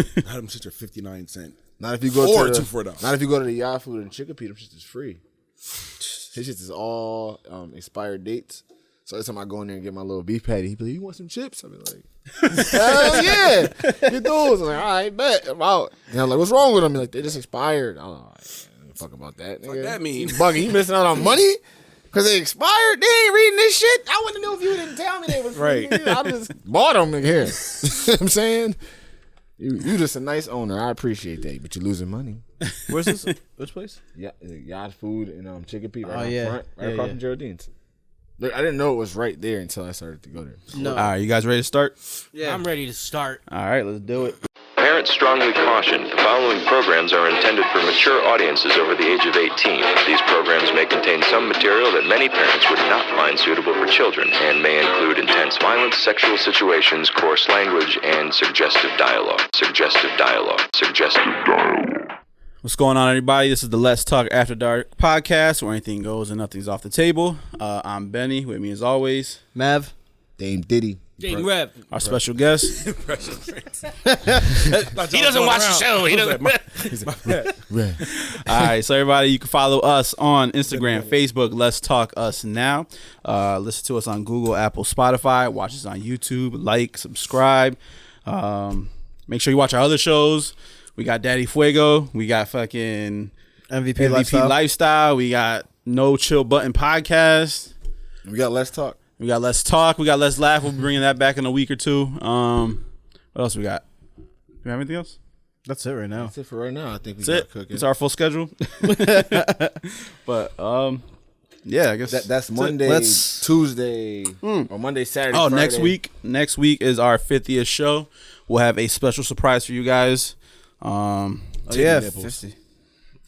them shits are 59 cents. Not if you go or to the, $2 for $1. Not if you go to the Yard Food and Chicopee, them shits is free. His shit is all expired dates. So every time I go in there and get my little beef patty, he be like, "You want some chips?" I be like, "Hell yeah, get those." I'm like, "All right, bet I'm out." And I'm like, "What's wrong with them?" He's like, "They just expired." I'm like, "Fuck about that, nigga. What that mean? You bugging? You missing out on money because they expired? They ain't reading this shit. I wouldn't know if you didn't tell me they was free. Right. I just bought them in here." You know what I'm saying? You just a nice owner. I appreciate that, but you're losing money. Where's this? Which place? Yeah, Yacht Food and Chicopee right Oh, out yeah. front, right Yeah, across yeah. from Geraldine's. Look, I didn't know it was right there until I started to go there. No. All right, you guys ready to start? Yeah. I'm ready to start. All right, let's do it. Parents strongly caution the following programs are intended for mature audiences over the age of 18. These programs may contain some material that many parents would not find suitable for children and may include intense violence, sexual situations, coarse language, and suggestive dialogue. Suggestive dialogue. Suggestive dialogue. What's going on, everybody? This is the Let's Talk After Dark podcast, where anything goes and nothing's off the table. I'm Benny. With me, as always, Mav. Dame Diddy. Dame Rev. our special guest. He doesn't watch the show. He doesn't. All right, so everybody, you can follow us on Instagram, Facebook. Let's Talk Us Now. Listen to us on Google, Apple, Spotify. Watch us on YouTube. Like, subscribe. Make sure you watch our other shows. We got Daddy Fuego. We got fucking MVP Lifestyle. We got No Chill Button Podcast. We got Let's Talk. We got Let's Talk. We got Let's Laugh. We'll be bringing that back in a week or two. What else we got? Do we have anything else? That's it right now. That's it for right now. I think we That's got it. cooking. It's our full schedule. But yeah, I guess That's Monday, Tuesday, or Monday, Saturday. Oh, Friday. next week. Next week is our 50th show. We'll have a special surprise for you guys. Yeah, nipples. 50.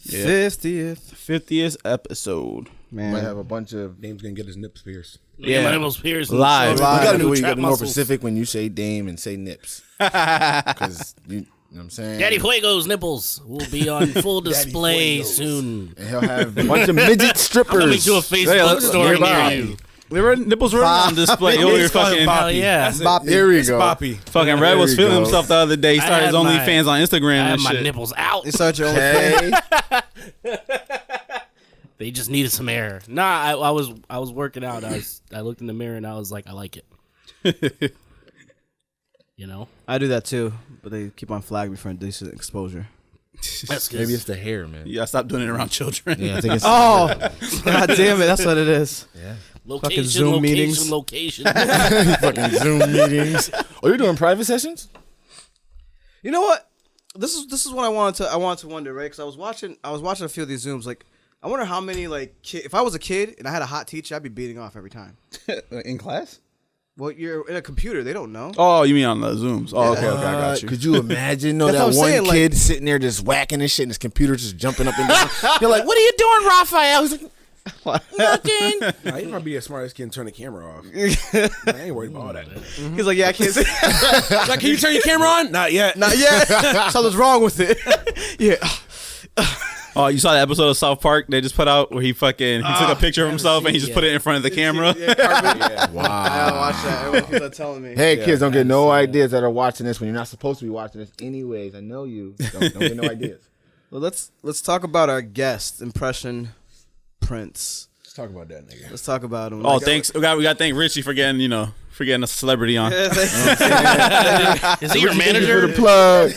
Yeah. 50th episode. Man. Might have a bunch of. Dame's gonna get his nips pierced. Yeah, my nipples pierced. Live. You gotta New do it. You trap gotta be more muscles. specific when you say Dame and say nips. Because you know what I'm saying. Daddy Fuego's nipples will be on full display soon. And he'll have a bunch of midget strippers. Coming to a Facebook store nearby. near you. There were nipples were on display. Earlier, fucking Oh, yeah. There we go. Boppy. fucking Red was There you feeling go. himself the other day. He I started his had my- OnlyFans on Instagram I have and my shit. nipples out. You start your own Hey. They just needed some air. Nah, I was working out. I looked in the mirror and I was like, I like it. You know? I do that too, but they keep on flagging me for indecent exposure. That's good. Maybe it's the hair, man. Yeah, stop doing it around children. Yeah, I think it's. Oh, god damn it! That's what it is. location, Zoom location, meetings. location. fucking Zoom meetings. Oh, you're doing private sessions? You know what? This is what I wanted to wonder, right? Because I was watching a few of these Zooms. Like, I wonder how many if I was a kid and I had a hot teacher, I'd be beating off every time. In class? Well, you're in a computer; they don't know. Oh, you mean on the Zooms? Oh, okay, I got you. Could you imagine That's that what I'm one saying, like- kid sitting there just whacking his shit and his computer just jumping up and down? You're like, what are you doing, Raphael? He's like, nothing. Nah, he might be the smartest kid and turn the camera off. I ain't worried about all that. He's like, "Yeah, I can't say Like, can you turn your camera on? Not yet. not yet. Something's wrong with it." Yeah. Oh, you saw the episode of South Park they just put out where he took a picture of himself and he just put it in front of the camera. I Wow. watch that. Everyone keeps on telling me. Hey, kids, don't get no ideas that are watching this when you're not supposed to be watching this. Anyways, I know you. Don't get no ideas. Well, let's talk about our guest impression, Prince. Let's talk about that, nigga. Let's talk about him. Oh, thanks. We got to thank Richie for getting a celebrity on. Is he your For manager? the plug.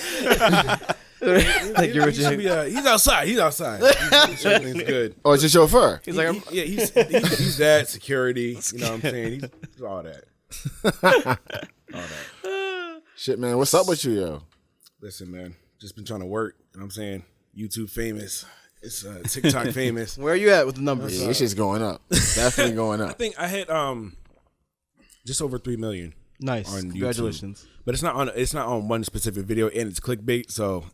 Thank you, Richard. He's outside. He's outside. Everything's good. Oh, it's your chauffeur. He's like, He's that security. You know what I'm saying? He's all that. Shit, man. What's up with you, yo? Listen, man. Just been trying to work. You know what I'm saying? YouTube famous. It's TikTok famous. where are you at with the numbers? Yeah, this shit's going up. Definitely going I up. think I hit just over 3 million. Nice. On YouTube. Congratulations. But it's not on one specific video, and it's clickbait. So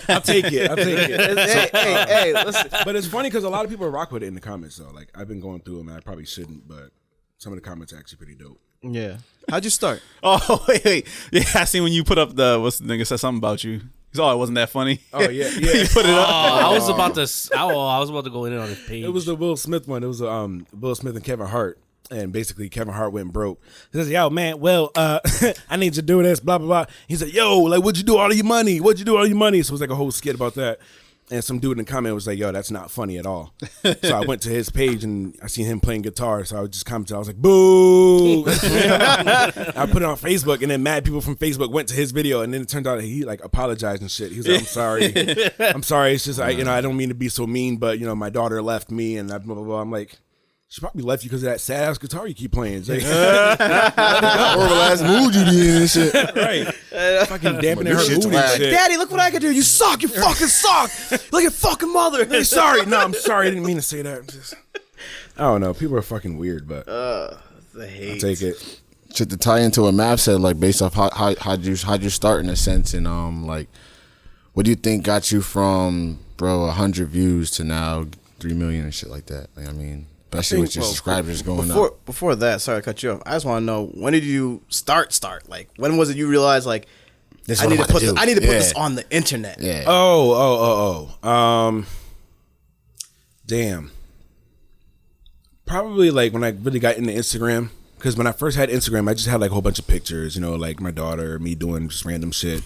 I'll take it. Hey, listen. But it's funny because a lot of people rock with it in the comments. So like I've been going through them, and I probably shouldn't, but some of the comments are actually pretty dope. Yeah. How'd you start? Oh, wait. Yeah, I seen when you put up what's the nigga said something about you. He's it wasn't that funny. Oh yeah, You yeah. put it up. I was about to go in on his page. It was the Will Smith one. It was Will Smith and Kevin Hart. And basically, Kevin Hart went broke. He says, "Yo, man, well, I need you to do this, blah, blah, blah." He said, "Yo, like, what'd you do all of your money? What'd you do all your money?" So it was like a whole skit about that. And some dude in the comment was like, "Yo, that's not funny at all." So I went to his page and I seen him playing guitar. So I just commented. I was like, "Boo!" I put it on Facebook, and then mad people from Facebook went to his video, and then it turned out he like apologized and shit. He was like, "I'm sorry, I'm sorry. It's just I don't mean to be so mean, but my daughter left me, and blah blah blah." I'm like, she probably left you because of that sad ass guitar you keep playing. It's like, horrible ass mood you be in and shit. right? Fucking dampening her This mood shit's and whack. shit. Daddy, look what I can do. You suck. You fucking suck. Like your fucking mother. Hey, sorry. No, I'm sorry. I didn't mean to say that. I don't know. People are fucking weird, but The I'll hate. take it. Shit to tie into what Mav said, like based off how'd you start in a sense, and like, what do you think got you from 100 views to now 3 million and shit like that? Like, I mean, especially with your subscribers going up. Before that, sorry to cut you off. I just want to know, when did you start? Like, when was it you realized like This I what need I'm to about put to this, do. I need to put Yeah. this on the internet? Yeah. Damn. Probably like when I really got into Instagram, because when I first had Instagram, I just had like a whole bunch of pictures, like my daughter, me doing just random shit.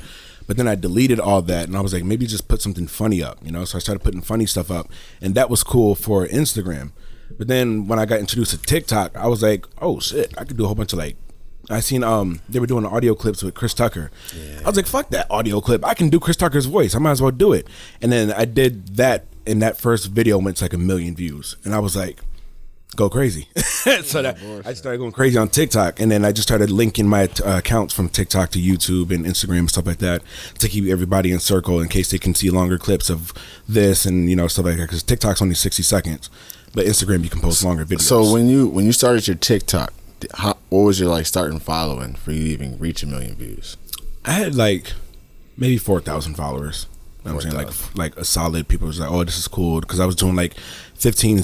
But then I deleted all that, and I was like, maybe just put something funny up, So I started putting funny stuff up, and that was cool for Instagram. But then when I got introduced to TikTok, I was like, oh shit, I could do a whole bunch of like, I seen they were doing audio clips with Chris Tucker. Yeah. I was like, fuck that audio clip. I can do Chris Tucker's voice. I might as well do it. And then I did that, and that first video went to like 1 million views. And I was like, go crazy. So that I started going crazy on TikTok, and then I just started linking my accounts from TikTok to YouTube and Instagram and stuff like that to keep everybody in circle in case they can see longer clips of this and stuff like that, because TikTok's only 60 seconds, but Instagram you can post longer videos. So when you started your TikTok, what was your like starting following for you to even reach 1 million views? I had like maybe 4,000 followers. You know what I'm saying? Like a solid, people was like, oh, this is cool, because I was doing like 15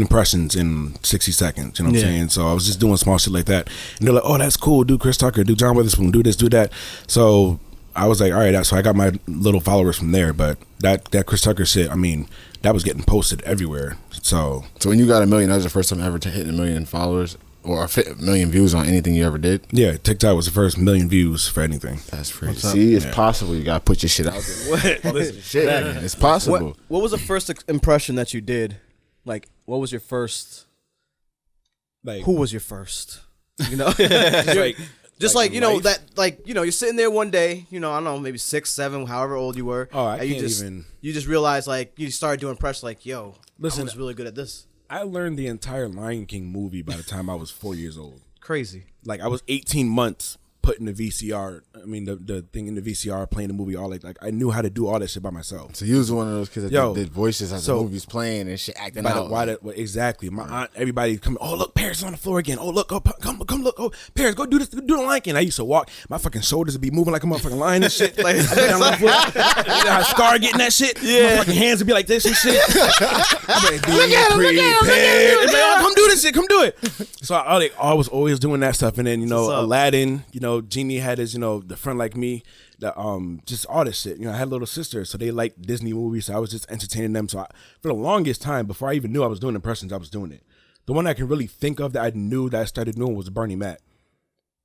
impressions in 60 seconds, you know what I'm saying? So I was just doing small shit like that, and they're like, oh, that's cool, do Chris Tucker, do John Witherspoon, do this, do that. So I was like, all right, so I got my little followers from there. But that Chris Tucker shit, I mean, that was getting posted everywhere. So when you got 1 million, that was the first time ever to hit 1 million followers or 1 million views on anything you ever did? Yeah, TikTok was the first 1 million views for anything. That's crazy. See, it's possible. You gotta put your shit out there. Shit, man. It's possible. What was the first impression that you did? Like, what was your first? Like, Who was your first? like, Just like like, in life? that, like, you're sitting there one day, I don't know, maybe 6, 7, however old you were. Oh, I and can't even. You just realized, like, you started doing impressions, like, yo, Listen, I'm just really good at this. I learned the entire Lion King movie by the time I was 4 years old. Crazy. Like, I was 18 months putting the VCR, the thing in the VCR, playing the movie, all like I knew how to do all that shit by myself. So you was one of those kids that Yo, did voices as so- the movie's playing and shit acting By out. Exactly. My aunt, everybody coming. Oh, look, Paris is on the floor again. Oh, look, come look. Oh, Paris, go do this, do the Lion King. I used to walk, my fucking shoulders would be moving like a motherfucking lion and shit. Like, I get down on the floor. You know how Scar getting that shit? Yeah. My fucking hands would be like this and shit. I'm like, look at him. Like, oh, come do this shit, come do it. So I was always doing that stuff. And then, Aladdin, Genie had his, the friend like me. Just all this shit. I had a little sister, so they liked Disney movies, so I was just entertaining them. So for the longest time, before I even knew I was doing impressions, I was doing it. The one I can really think of that I knew that I started doing was Bernie Mac.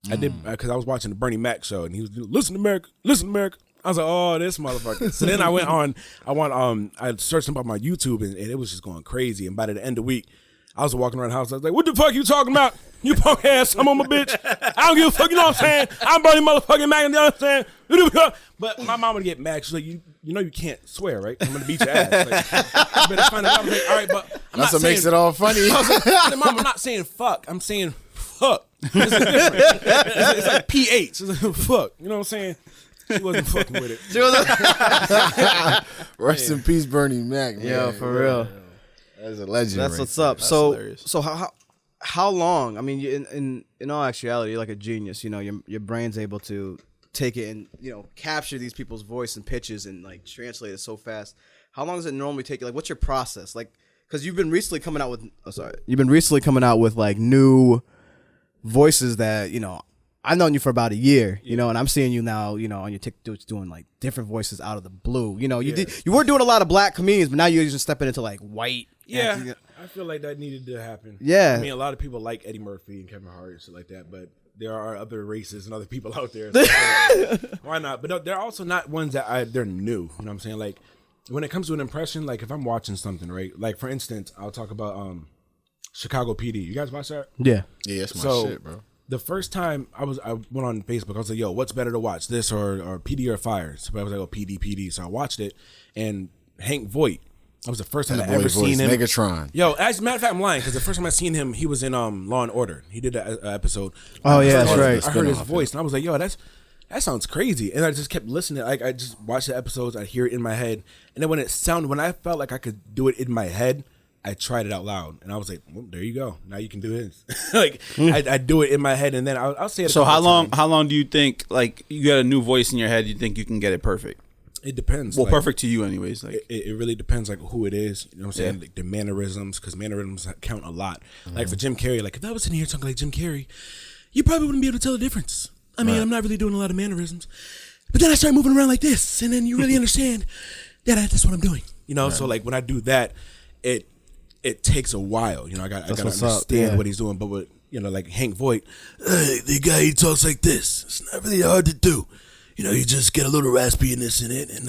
I did, because I was watching the Bernie Mac show, and he was, listen to America. I was like, oh, this motherfucker. So then I searched him up on my YouTube, and it was just going crazy. And by the end of the week, I was walking around the house. I was like, what the fuck you talking about? You punk ass, I'm on my bitch. I don't give a fuck, you know what I'm saying? I'm Bernie motherfucking Mac, you know what I'm saying? But my mom would get mad. She's like, you can't swear, right? I'm going to beat your ass. Like, you better find it out. I was like, all right, but That's what makes it all funny. I was like, Mom, I'm not saying fuck. I'm saying fuck. It's different. It's like PH. It's like, fuck. You know what I'm saying? She wasn't fucking with it. Rest in peace, Bernie Mac, man. Yeah, for real. That's a legend. That's right what's there. up. That's So hilarious. so how long? I mean, in all actuality, you're like a genius. Your brain's able to take it and capture these people's voice and pitches and like translate it so fast. How long does it normally take you? Like, what's your process? Like, because you've been recently coming out with like new voices that I've known you for about a year, you know, and I'm seeing you now, you know, on your TikToks doing like different voices out of the blue. You know, you were doing a lot of black comedians, but now you're just stepping into like white. Yeah, I feel like that needed to happen. Yeah. I mean, a lot of people like Eddie Murphy and Kevin Hart and shit like that, but there are other races and other people out there. So why not? But they're also not ones that they're new. You know what I'm saying? Like, when it comes to an impression, like if I'm watching something, right? Like, for instance, I'll talk about Chicago PD. You guys watch that? Yeah. Yeah, that's my shit, bro. The first time I went on Facebook, I was like, yo, what's better to watch, this or PD or Fire? So I was like, oh, PD. So I watched it, and Hank Voight, that was the first time I ever seen him. Megatron. Yo, as a matter of fact, I'm lying, because the first time I seen him, he was in Law and Order. He did an episode. Oh, yeah, that's right. I heard his voice, and I was like, yo, that sounds crazy. And I just kept listening. Like, I just watched the episodes, I hear it in my head. And then when I felt like I could do it in my head, I tried it out loud, and I was like, well, there you go. Now you can do his. Like, I do it in my head, and then I'll say it. So how long do you think, like, you got a new voice in your head, you think you can get it perfect? It depends. Well, like, perfect to you anyways. Like, it really depends, like, who it is. You know what I'm saying? Like, the mannerisms, because mannerisms count a lot. Like, for Jim Carrey, like, if I was sitting here talking like Jim Carrey, you probably wouldn't be able to tell the difference. I mean, I'm not really doing a lot of mannerisms. But then I start moving around like this, and then you really understand that that's what I'm doing. You know, so, like, when I do that, it takes a while. You know, I got to understand what he's doing. But with, you know, like Hank Voight, the guy, he talks like this. It's not really hard to do. You know, you just get a little raspiness in it, and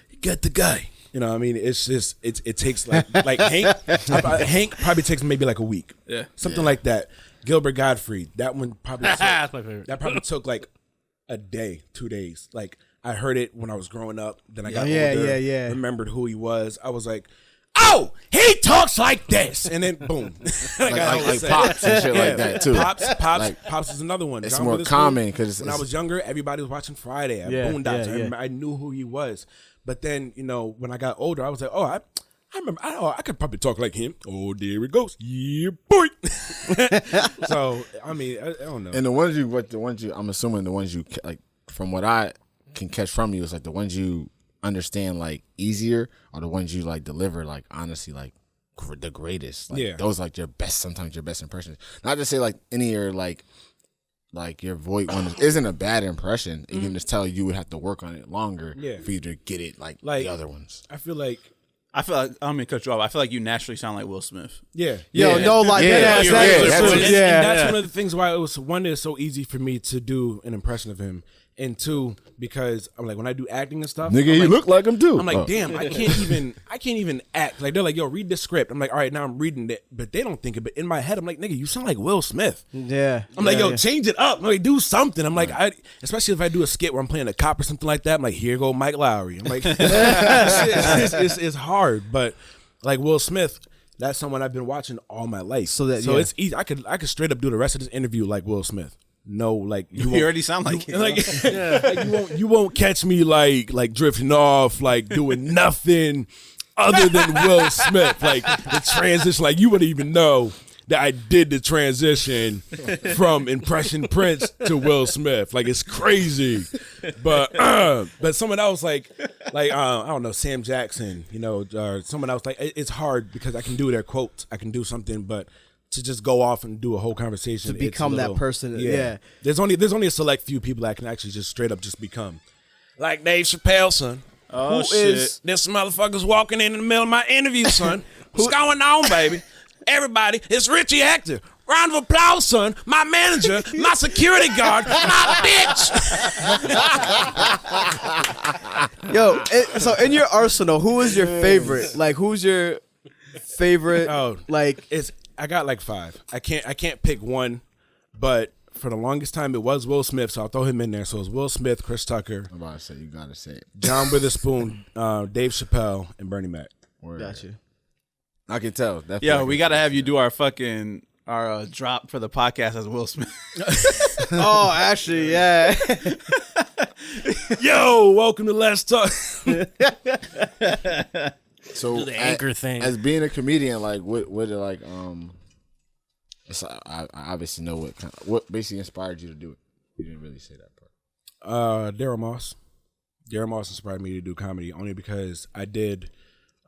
you got the guy. You know, I mean, it's just it takes like Hank. Hank probably takes maybe like a week. Yeah, something like that. Gilbert Gottfried, that one probably took, That's my favorite. That probably took like a day, 2 days. Like, I heard it when I was growing up. Then I got older. Remembered who he was. I was like, oh, he talks like this, and then boom, like Pops and shit like that too. Pops is another one. It's John more Witherspoon, common because when I was younger, everybody was watching Friday at Boondocks. I knew who he was, but then, you know, when I got older, I was like, oh, I remember, I could probably talk like him. Oh, there it goes, yeah, boy. So I mean, I don't know. And the ones you, I'm assuming the ones you like, from what I can catch from you, is like the ones you understand like easier, or the ones you like deliver like honestly like the greatest. Like, those like your best, sometimes your best impressions. Not to say like any of your like your Voight one isn't a bad impression. You can just tell you would have to work on it longer for you to get it like the other ones. I feel like I don't mean to cut you off. I feel like you naturally sound like Will Smith. Yeah. No, like that's one of the things why it was, one, it's so easy for me to do an impression of him, and two, because I'm like, when I do acting and stuff, nigga, you look like him too. I'm like, damn, I can't even act. Like, they're like, yo, read the script. I'm like, all right, now I'm reading it, but they don't think it. But in my head, I'm like, nigga, you sound like Will Smith. Yeah. I'm like, yo, change it up. I'm like, do something. I'm like, especially if I do a skit where I'm playing a cop or something like that. I'm like, here go Mike Lowry. I'm like, it's hard, but like Will Smith, that's someone I've been watching all my life. So it's easy. I could straight up do the rest of this interview like Will Smith. No, like you already sound like him. Like, like you won't catch me like drifting off, like doing nothing other than Will Smith. Like the transition, like you wouldn't even know that I did the transition from Impression Prince to Will Smith. Like, it's crazy. But someone else like I don't know, Sam Jackson, you know, or someone else, like, it's hard because I can do their quotes, I can do something, but to just go off and do a whole conversation, to become that person. Yeah. There's only a select few people that can actually just straight up just become like Dave Chappelle, son. Oh, Who shit. is this motherfucker's walking in the middle of my interview, son? What's going on, baby? Everybody, it's Richie Hector. Round of applause, son. My manager, my security guard, my bitch. Yo, so in your arsenal, who is your favorite? Like, who's your favorite? I got like 5. I can't pick one, but for the longest time it was Will Smith, so I'll throw him in there. So it's Will Smith, Chris Tucker. I'm about to say, you gotta say it. John Witherspoon, Dave Chappelle, and Bernie Mac. Gotcha. I can tell. Yo, we gotta have you do our drop for the podcast as Will Smith. Oh, actually, yeah. Yo, welcome to Let's Talk. So do the anchor thing. As being a comedian, like what like I obviously know what basically inspired you to do it. You didn't really say that part. Daryl Moss. Daryl Moss inspired me to do comedy only because I did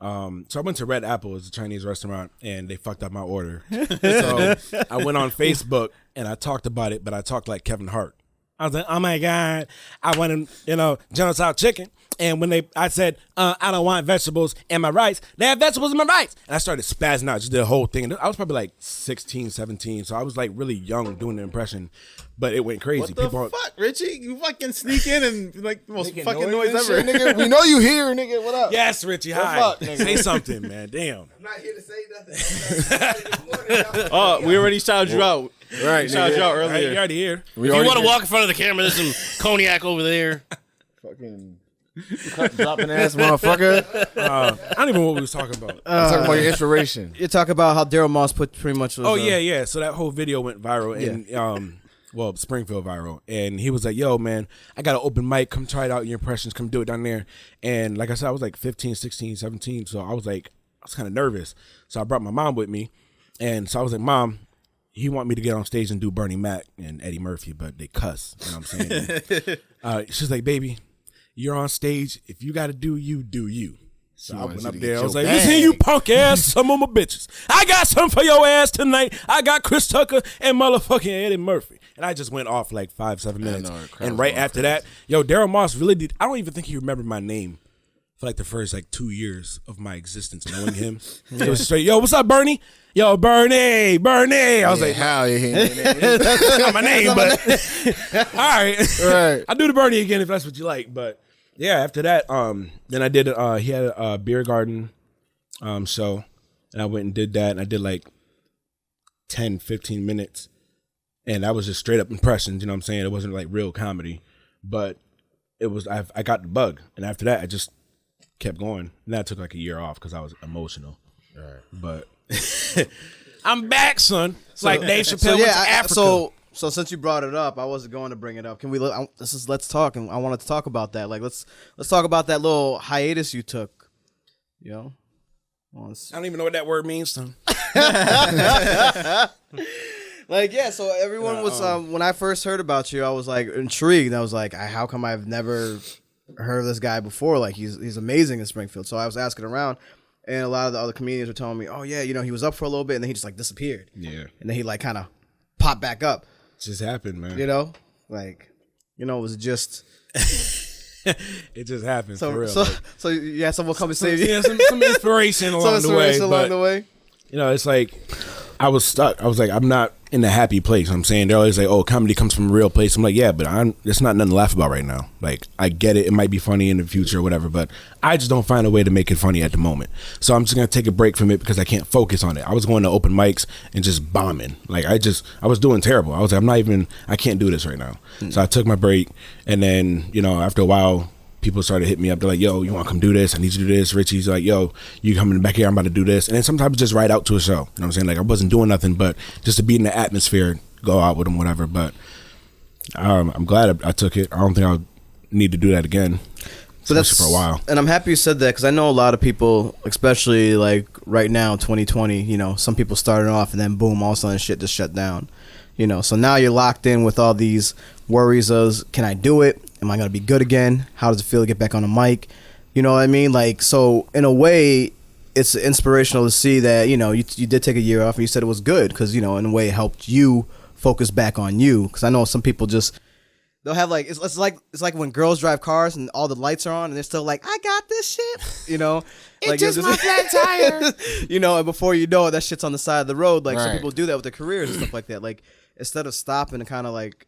So I went to Red Apple, it's a Chinese restaurant, and they fucked up my order. So I went on Facebook and I talked about it, but I talked like Kevin Hart. I was like, oh my God, I wanted, General Tso chicken. And when I said, I don't want vegetables in my rice, they have vegetables in my rice. And I started spazzing out, just did the whole thing. I was probably like 16, 17. So I was like really young doing the impression, but it went crazy. What the fuck, Richie? You fucking sneak in and like the most fucking noise ever. Shit, nigga. We know you here, nigga. What up? Yes, Richie, hi. fuck, nigga? Say something, man. Damn. I'm not here to say nothing. Oh, we already shouted you out. Right, We shouted you out Right, earlier. you already here. If you want to walk in front of the camera, there's some cognac over there. Fucking dropping ass motherfucker. I don't even know what we was talking about. I'm talking about your inspiration. You talk about how Daryl Moss pretty much was. Yeah. So that whole video went viral and Springfield viral. And he was like, yo, man, I got an open mic. Come try it out, your impressions. Come do it down there. And like I said, I was like 15, 16, 17. So I was kind of nervous. So I brought my mom with me. And so I was like, Mom, he want me to get on stage and do Bernie Mac and Eddie Murphy, but they cuss. You know what I'm saying? She's like, baby, you're on stage. If you got to do you, do you. So I went up there. I was like, listen, you punk ass, some of my bitches. I got something for your ass tonight. I got Chris Tucker and motherfucking Eddie Murphy. And I just went off like 5-7 minutes. And right after that, Daryl Moss really did. I don't even think he remembered my name for like the first 2 years of my existence knowing him. It was straight, yo, what's up, Bernie? Yo, Bernie. I was like, how? that's not my name, but all right. I'll do the Bernie again if that's what you like. But yeah, after that, then I did, he had a beer garden show, and I went and did that, and I did like 10, 15 minutes, and that was just straight up impressions, you know what I'm saying? It wasn't like real comedy, but it was, I got the bug, and after that, I just kept going. And that took like a year off because I was emotional. All right. But I'm back, son. It's like Dave Chappelle went to Africa. So since you brought it up, I wasn't going to bring it up. Can we? Let's talk, and I wanted to talk about that. Like, let's talk about that little hiatus you took. You know, I don't even know what that word means, son. Like, yeah. So everyone was when I first heard about you, I was like intrigued. I was like, how come I've never heard of this guy before? Like, he's amazing in Springfield. So I was asking around. And a lot of the other comedians were telling me, oh, yeah, he was up for a little bit, and then he just, disappeared. Yeah. And then he, kind of popped back up. It just happened, man. It was just... it just happened, for real. So you had someone come and save you? Yeah, some inspiration along the way. It's like, I was stuck. I was like, I'm not in a happy place. I'm saying they're always like, oh, comedy comes from a real place. I'm like, yeah, but it's not nothing to laugh about right now. Like, I get it. It might be funny in the future or whatever, but I just don't find a way to make it funny at the moment. So I'm just going to take a break from it because I can't focus on it. I was going to open mics and just bombing. Like, I was doing terrible. I was like, I can't do this right now. So I took my break. And then, after a while, people started hitting me up. They're like, yo, you want to come do this? I need you to do this. Richie's like, yo, you coming back here? I'm about to do this. And then sometimes just ride out to a show. You know what I'm saying? Like, I wasn't doing nothing, but just to be in the atmosphere, go out with them, whatever. But I'm glad I took it. I don't think I'll need to do that again. But that's for a while. And I'm happy you said that because I know a lot of people, especially like right now, 2020, some people started off and then boom, all of a sudden shit just shut down. So now you're locked in with all these worries of, can I do it? Am I going to be good again? How does it feel to get back on the mic? You know what I mean? Like, so in a way, it's inspirational to see that, you did take a year off and you said it was good because, in a way it helped you focus back on you. Because I know some people just, they'll have like, it's like when girls drive cars and all the lights are on and they're still like, I got this shit, It's just my flat tire. And before you know it, that shit's on the side of the road. Like, some people do that with their careers and stuff like that. Like, instead of stopping and kind of like,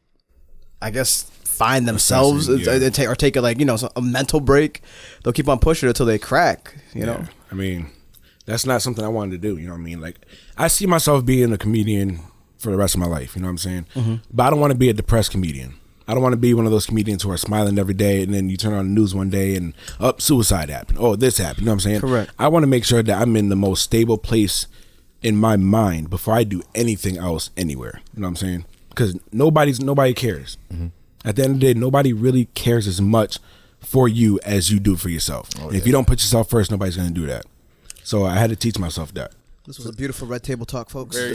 I guess, find themselves and take a a mental break, they'll keep on pushing it until they crack. You know, I mean, that's not something I wanted to do. You know what I mean? Like, I see myself being a comedian for the rest of my life. You know what I'm saying? Mm-hmm. But I don't want to be a depressed comedian. I don't want to be one of those comedians who are smiling every day and then you turn on the news one day and suicide happened. Oh, this happened. You know what I'm saying? Correct. I want to make sure that I'm in the most stable place in my mind before I do anything else anywhere. You know what I'm saying? Because nobody cares. Mm-hmm. At the end of the day, nobody really cares as much for you as you do for yourself. And if you don't put yourself first, nobody's going to do that. So I had to teach myself that. This was a beautiful Red Table Talk, folks. Do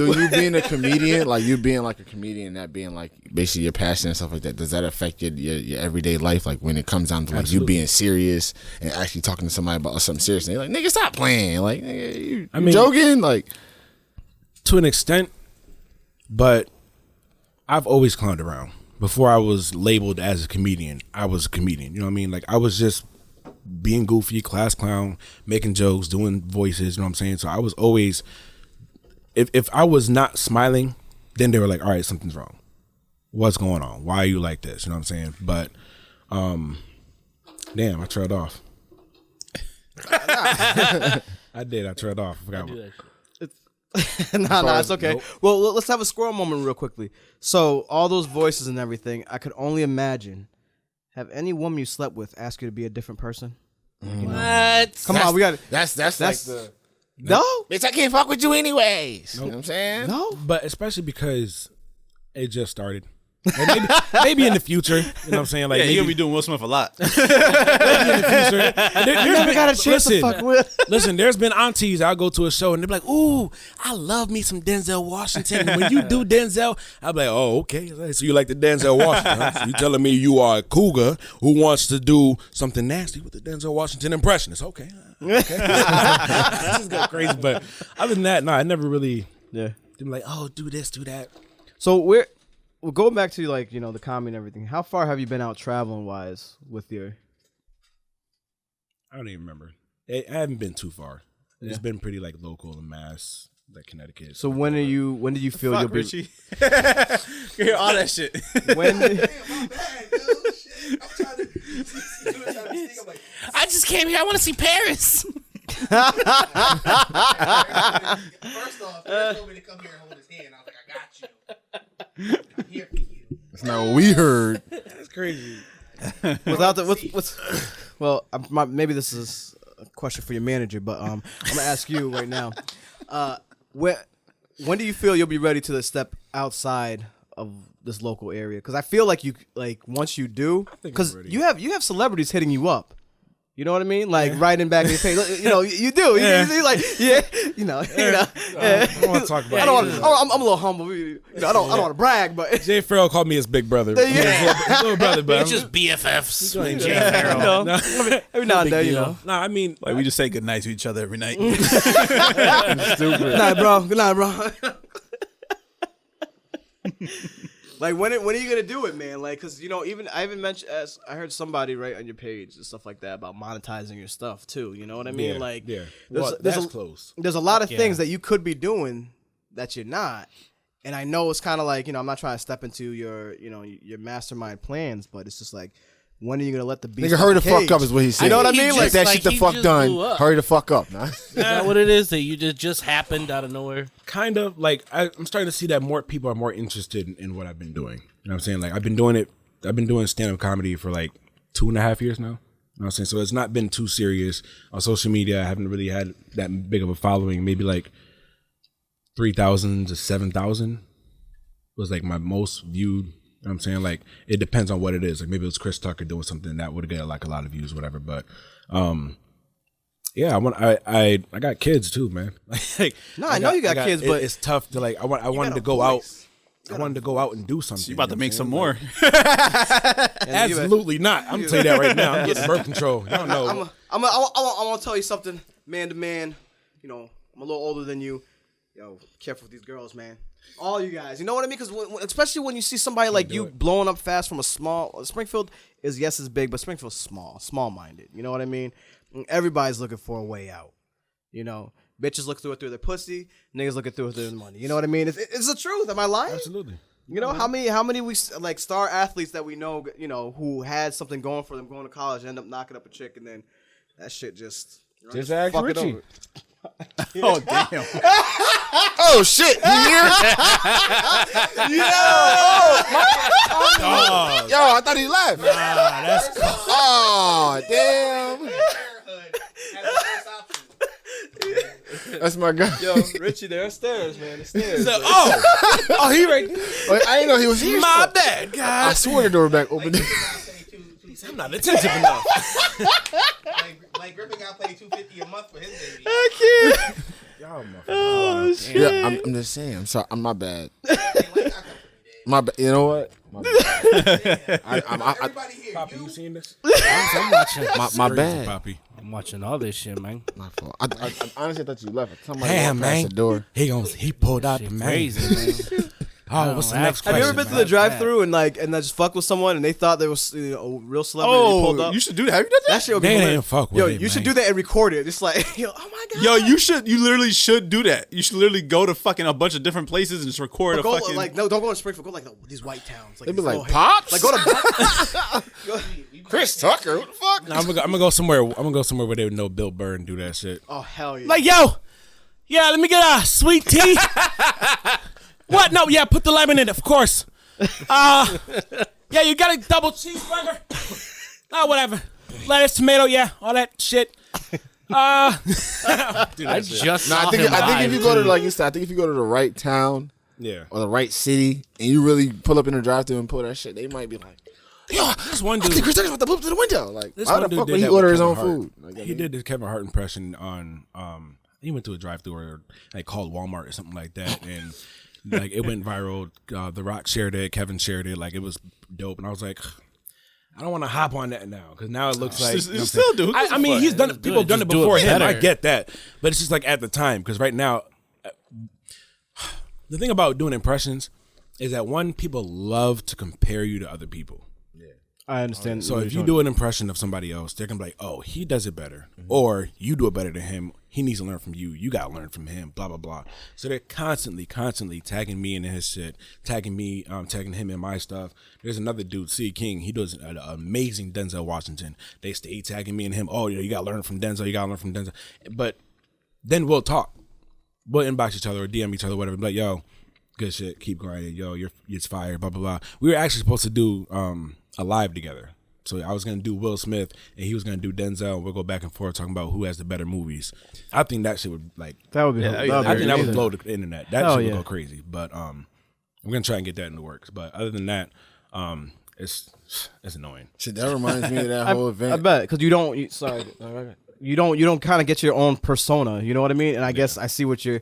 you being a comedian, like you being like a comedian, that being like basically your passion and stuff like that, does that affect your everyday life? Like when it comes down to like you being serious and actually talking to somebody about something serious, and they're like, nigga, stop playing. Like, nigga, you joking? Like, to an extent, but I've always clowned around. Before I was labeled as a comedian, I was a comedian. You know what I mean? Like I was just being goofy, class clown, making jokes, doing voices, you know what I'm saying? So I was always, if I was not smiling, then they were like, all right, something's wrong. What's going on? Why are you like this? You know what I'm saying? But, damn, I trailed off. I did. I trailed off. I forgot what. Nah, it's okay. Nope. Well, let's have a squirrel moment real quickly. So all those voices and everything, I could only imagine. Have any woman you slept with ask you to be a different person? What? Come on, we got it. that's like the No, bitch. I can't fuck with you anyways. You know what I'm saying? no. But especially because it just started. And maybe in the future, you know what I'm saying? Like Yeah, maybe you're gonna be doing Will Smith a lot. in the future. You never got a chance to fuck with. Listen, there's been aunties, I'll go to a show and they're like, ooh, I love me some Denzel Washington. And when you do Denzel, I'll be like, oh, okay. So you like the Denzel Washington, huh? So you telling me you are a cougar who wants to do something nasty with the Denzel Washington impression. It's okay. This is going crazy. But other than that, no, I never really been like, oh, do this, do that. So we're going back to like, you know, the comedy and everything. How far have you been out traveling wise with your? I don't even remember. I haven't been too far. It's been pretty like local in Mass, like Connecticut. So when did you feel Fuck, you'll be? Richie. You hear all that shit. When? I just came here. I want to see Paris. First off, he told me to come here and hold his hand. I was like, I got you. I'm here for you. That's not what we heard. That's crazy. Without the what's well, maybe this is a question for your manager, but I'm gonna ask you right now. When do you feel you'll be ready to step outside of this local area? Because I feel like once you do, because you have celebrities hitting you up. You know what I mean? Like writing back in your page. You know, you do. You like, yeah. You know. I don't want to talk about it. I'm a little humble. You know, I don't want to brag, but Jay Farrell called me his big brother. Yeah. His little brother, but It's just BFFs. I'm- Jay Farrell. No. every now and then, you know. No, I mean, Like we just say goodnight to each other every night. Good night, bro. Good night, bro. Like when are you gonna do it, man? Like, cause you know, I even mentioned, as I heard somebody write on your page and stuff like that about monetizing your stuff too. You know what I mean? Like, that's close. There's a lot of things that you could be doing that you're not. And I know it's kind of like, you know, I'm not trying to step into your, you know, your mastermind plans, but it's just like, when are you gonna let the beast? Nigga, hurry the fuck up is what he said. You know what I He mean? just- Like That like, shit the he fuck just done. blew up. Hurry the fuck up, nah. Is that what it is? That you just happened out of nowhere? Kind of like I'm starting to see that more people are more interested in what I've been doing. You know what I'm saying? Like I've been doing stand-up comedy for like 2.5 years now. You know what I'm saying? So it's not been too serious. On social media, I haven't really had that big of a following. Maybe like 3,000 to 7,000 was like my most viewed. You know what I'm saying? Like it depends on what it is. Like maybe it was Chris Tucker doing something that would get like a lot of views, whatever. But yeah, I got kids too, man. Like No, I know you got kids, but it's tough to like. I wanted to go out. I wanted to go out and do something. You about to know make what some I'm more. Absolutely not. I'm gonna tell you that right now. I'm getting birth control. I don't know. I want to tell you something, man to man. You know, I'm a little older than you. Yo, careful with these girls, man. All you guys, you know what I mean? Because especially when you see somebody like you blowing up fast from a small Springfield is big, but Springfield's small-minded. You know what I mean? Everybody's looking for a way out. You know, bitches look through their pussy, niggas looking through their money. You know what I mean? It's the truth. Am I lying? Absolutely. You know how many we like star athletes that we know, you know, who had something going for them, going to college, end up knocking up a chick, and then that shit just ask fuck it Richie. over. Oh damn! Oh shit! You here? Yo, I thought he left. That's Oh damn! That's my guy. Yo, Richie, there are stairs, man. The stairs. oh, he right there. Wait, I didn't know he was here. My bad, I guys. swore the door back open. I'm not attentive enough. Like Like Griffin got paid $250 a month for his baby. I can't. Y'all motherfuckers. Oh shit. Yeah, I'm just saying. I'm sorry. I'm my bad. My bad. You know what? My bad. Everybody here, Poppy, you seen this? I'm watching. My bad. Poppy. I'm watching all this shit, man. My fault. I honestly thought you left. Somebody Damn, walked past man. the door. He pulled out the man. Crazy, man. Oh, what's the next Have Have question? you ever been to man? the drive-through and just fuck with someone and they thought they was a real celebrity? and you pulled Oh, up? you should do that. Have you done that? That shit would be They hilarious. didn't fuck with Yo, it, you should man. do that and record it. It's like, yo, oh my god. Yo, you should. You literally should do that. You should literally go to fucking a bunch of different places and just record Go, a fucking. like no, don't go to Springfield. Go like these white towns. Like, They be these like, little- Pops? Like go to. Chris Tucker? What the fuck? No, I'm gonna go somewhere. I'm gonna go somewhere where they would know Bill Burr and do that shit. Oh hell yeah. Like, yo, yeah, let me get a sweet tea. What? No, yeah, put the lemon in it, of course. Yeah, you got a double cheeseburger. Oh, whatever. Lettuce, tomato, yeah, all that shit. I just No, saw I think him if you live, go to too. like you said, I think if you go to the right town Yeah. or the right city and you really pull up in the drive-thru and pull that shit, they might be like, "Yo, This one I think dude, Chris Tucker's about to move to the window." Like, this why one the dude fuck did would he that order with his own Kevin Hart. food? Like, I He mean, did the Kevin Hart impression on. He went to a drive-thru or like called Walmart or something like that, and like it went viral. The Rock shared it, Kevin shared it, like it was dope, and I was like, I don't want to hop on that now because now it looks like Just- you know what I'm still saying? do. Who gives I a mean, fuck? he's done it. Just People do have it. done it Just do it before him. I better. get that, but it's just like at the time because right now, the thing about doing impressions is that one, people love to compare you to other people. I understand. So if you do an impression of somebody else, they're gonna be like, "Oh, he does it better," or "You do it better than him. He needs to learn from you. You gotta learn from him." Blah blah blah. So they're constantly tagging me in his shit, tagging me, tagging him in my stuff. There's another dude, C King. He does an amazing Denzel Washington. They stay tagging me and him. Oh, you gotta learn from Denzel. You gotta learn from Denzel. But then we'll talk. We'll inbox each other or DM each other, whatever. Be like, yo, good shit. Keep grinding. Yo, it's fire. Blah blah blah. We were actually supposed to do a live together. So I was gonna do Will Smith and he was gonna do Denzel. We'll go back and forth talking about who has the better movies. I think that shit would like. That would be. that'd be I think that would amazing. blow the internet. That Hell shit would yeah. go crazy. But I'm gonna try and get that in the works. But other than that, it's annoying. shit, that reminds me of that whole event. I bet because you don't. You don't kind of get your own persona. You know what I mean? And I guess I see what you're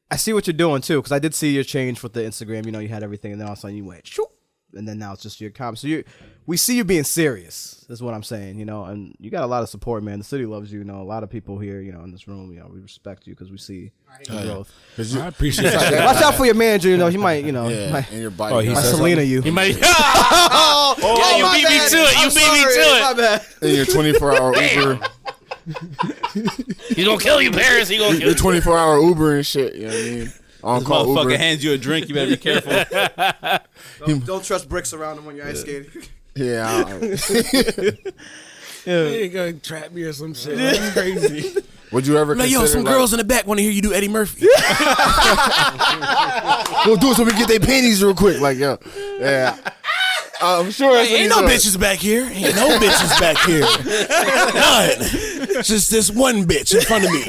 doing too. Because I did see your change with the Instagram. You know, you had everything, and then all of a sudden you went shoop, and then now it's just your comments. So we see you being serious. Is what I'm saying. You know, and you got a lot of support, man. The city loves you. You know, a lot of people here. You know, in this room. You know, we respect you because we see your growth. I appreciate that. Watch out for your manager. You know, he might. You know, Yeah, might, and your body. Oh, he might said Selena you. He might. Oh, Yeah, you my beat me bad. to it. You I'm beat me sorry. to it. My bad. and your 24-hour Uber. He's gonna kill you, Paris. He gonna kill Your you. 24-hour Uber and shit. You know what I mean? On This call motherfucker Uber. hands you a drink. You better be careful. Don't trust bricks around him when you're ice skating. Yeah. You gonna trap me or some shit. That's crazy. Would you ever Like, consider yo, some like, girls in the back want to hear you do Eddie Murphy. We'll do it so we can get their panties real quick. Like, yo. Yeah. I'm sure that's what Ain't he's no doing. bitches back here. Ain't no bitches back here. None. Just this one bitch in front of me.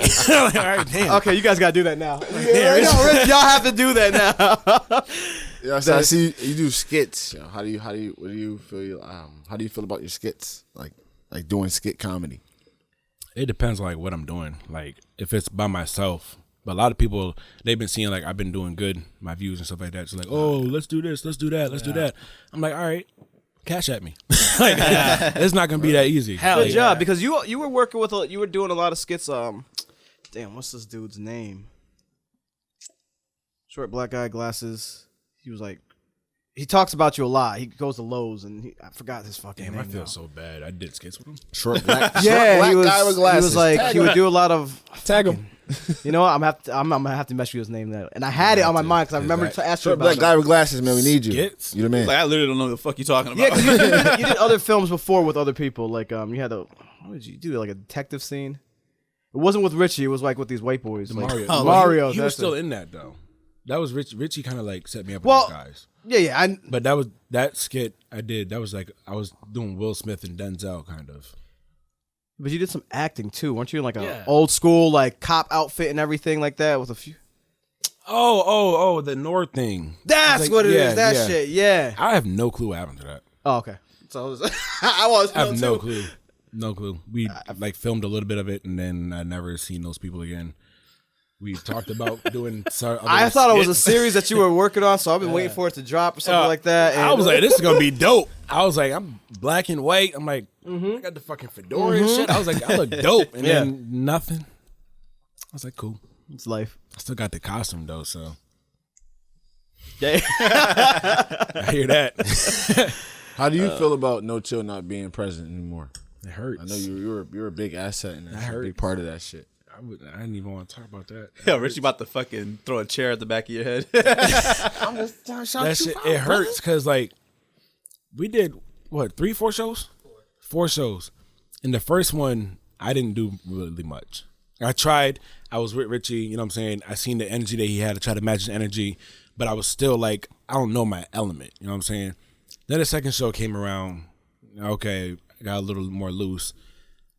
All right, damn. Okay, you guys gotta do that now. There it is. Y'all have to do that now. Yeah, so I see you do skits. You know, how do you feel about your skits? Like doing skit comedy. It depends like what I'm doing. Like if it's by myself. But a lot of people, they've been seeing like I've been doing good, my views and stuff like that. So like, oh, let's do this, let's do that, let's do that. I'm like, all right, cash at me. Like, it's not gonna be that easy. Hell Good yeah. job, because you were working with you were doing a lot of skits. Damn, what's this dude's name? Short black guy, glasses. He was like, he talks about you a lot. He goes to Lowe's and I forgot his fucking Damn, name. I feel now. so bad. I did skits with him. Short black, Yeah, short he was. black guy with He glasses. was like Tag he him. would do a lot of. Tag him. You know what? I'm gonna have to mess with his name now. And I had it on my mind because I remember to ask you Short about black it. guy with glasses, man. We need you. Skits? You the man. Like I literally don't know what the fuck you talking about. Yeah, 'cause you did other films before with other people. Like you had what did you do? Like a detective scene. It wasn't with Richie. It was like with these white boys. Like, Mario. Mario. He was that's still it. in that though. That was Rich. Richie kind of like set me up with Well- those guys. Yeah. But that was that skit I did. That was like I was doing Will Smith and Denzel kind of. But you did some acting too, weren't you? In like a Yeah. old school like cop outfit and everything like that with a few. Oh, the North thing. That's Like, what it is. yeah, That yeah. shit. Yeah. I have no clue what happened to that. Oh, okay. So I was. I have no clue. No clue. We like filmed a little bit of it, and then I never seen those people again. We talked about doing. I thought it was a series that you were working on, so I've been waiting for it to drop or something like that. And I was like, this is gonna be dope. I was like, I'm black and white. I'm like, I got the fucking fedora and shit. I was like, I look dope, and then nothing. I was like, cool. it's life. I still got the costume though, so Yeah. I hear that. How do you feel about No Chill not being present anymore? It hurts. I know you're a big asset and that's a hurts. big part of that shit. I didn't even want to talk about that. Yo, Richie about to fucking throw a chair at the back of your head. That shit, it hurts because like we did what 4 shows, 4 shows. In the first one, I didn't do really much. I tried. I was with Richie. You know what I'm saying? I seen the energy that he had. I tried to match his energy, but I was still like, I don't know my element. You know what I'm saying? Then the second show came around. Okay, I got a little more loose.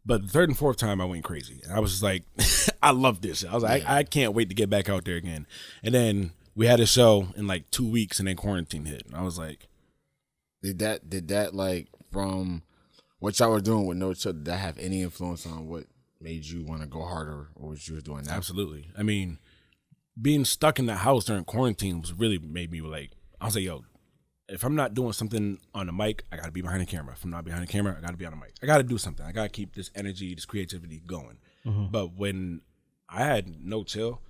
But the third and fourth time, I went crazy. I was just like, I love this shit. I was like, I can't wait to get back out there again. And then we had a show in like 2 weeks, and then quarantine hit. And I was like, Did that like from what y'all were doing with No Chill, did that have any influence on what made you want to go harder or what you were doing now? absolutely. I mean, being stuck in the house during quarantine was really made me like, I was like, yo, if I'm not doing something on the mic, I got to be behind the camera. If I'm not behind the camera, I got to be on the mic. I got to do something. I got to keep this energy, this creativity going. But when I had No Chill,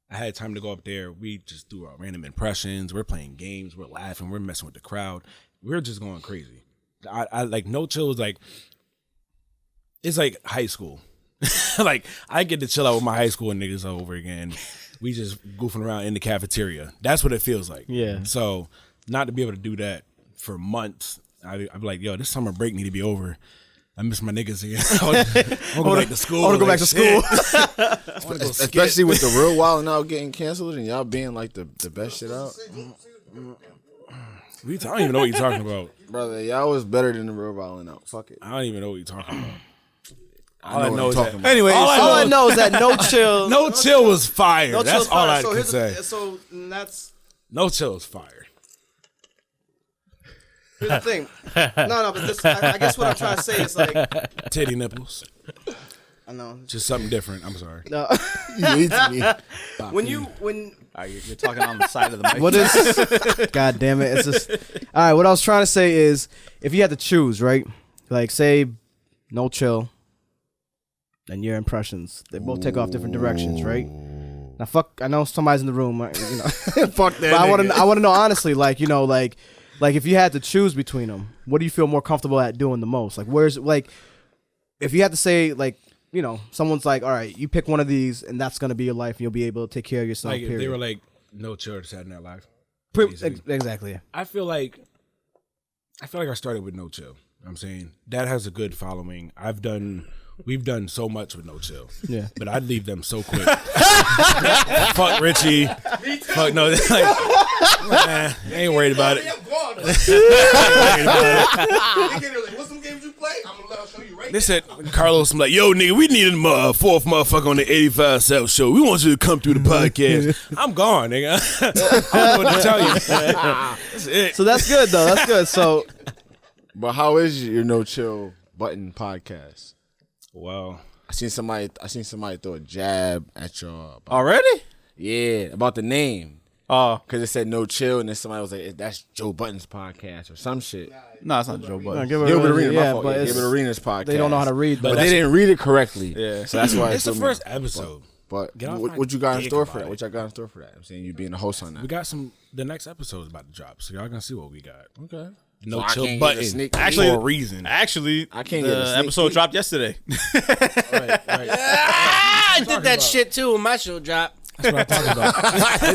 I had time to go up there. We just do our random impressions. We're playing games. We're laughing. We're messing with the crowd. We're just going crazy. I like No Chill was like, it's like high school. Like I get to chill out with my high school niggas over again. We just goofing around in the cafeteria. That's what it feels like. Yeah. So not to be able to do that for months, I'd be like, yo, this summer break need to be over. I miss my niggas again. I want to go back to school. I want to go back to school. I wanna go skit. Especially with the Real Wild Out getting canceled and y'all being like the best shit out. I don't even know what you're talking about. Brother, y'all was better than the Real Wild Out. Fuck it. I don't even know what you're talking about. All I know is that. Anyway, all I know is that No Chill. No Chill was fire. No That's Chill's all fire. I So can here's say. so that's No Chill is fire. here's the thing. No, but this, I guess what I'm trying to say is like, Titty nipples. I know. Just something different. I'm sorry. No. You hate me. when You're talking on the side of the mic. what is? God damn it! It's just all right. What I was trying to say is, if you had to choose, right? Like, say, No Chill, and your impressions, they both take off different directions, right? Now, fuck. I know somebody's in the room, right? You know. Fuck that. But I want to know honestly, like, you know, like if you had to choose between them, what do you feel more comfortable at doing the most? Like, where's like, if you had to say, like, you know, someone's like, all right, you pick one of these, and that's gonna be your life, and you'll be able to take care of yourself. Like if period. they were like No Chill or Saturday Night Live. Exactly. Yeah. I feel like I started with No Chill. You know what I'm saying that has a good following. We've done so much with No Chill. Yeah. But I'd leave them so quick. Fuck Richie. Fuck no. Like, nah, ain't worried about it. I'm gone. Ain't worried about it. Nigga, like, what's some games you play? I'm gonna show you right They said Carlos, I'm like, yo, nigga, we need a fourth motherfucker on the 85 South show. We want you to come through the podcast. I'm gone, nigga. I don't know what to tell you. That's it. So that's good though. That's good. So But how is your No Chill Button podcast? Wow. I seen somebody throw a jab at y'all. Already? Yeah, about the name. Oh, Because it said No Chill, and then somebody was like, that's Joe Button's podcast or some shit. no, it's not Joe Budden. Gilbert Arenas, my fault. Yeah, Gilbert Arenas podcast. they don't know how to read. But But they didn't read it correctly. Yeah. So that's why It's the threw me. first episode. But Get off my what you got in dick store about for that? it. What y'all got in store for that? I'm saying you being the host on that. We got the next episode is about to drop, so y'all gonna see what we got. Okay. No So I Chill can't get a Button. sneak peek. Actually- for a reason. Actually, I can't get a the sneak episode peek. dropped yesterday. Right. I did that shit too when my show dropped. That's what I'm talking about.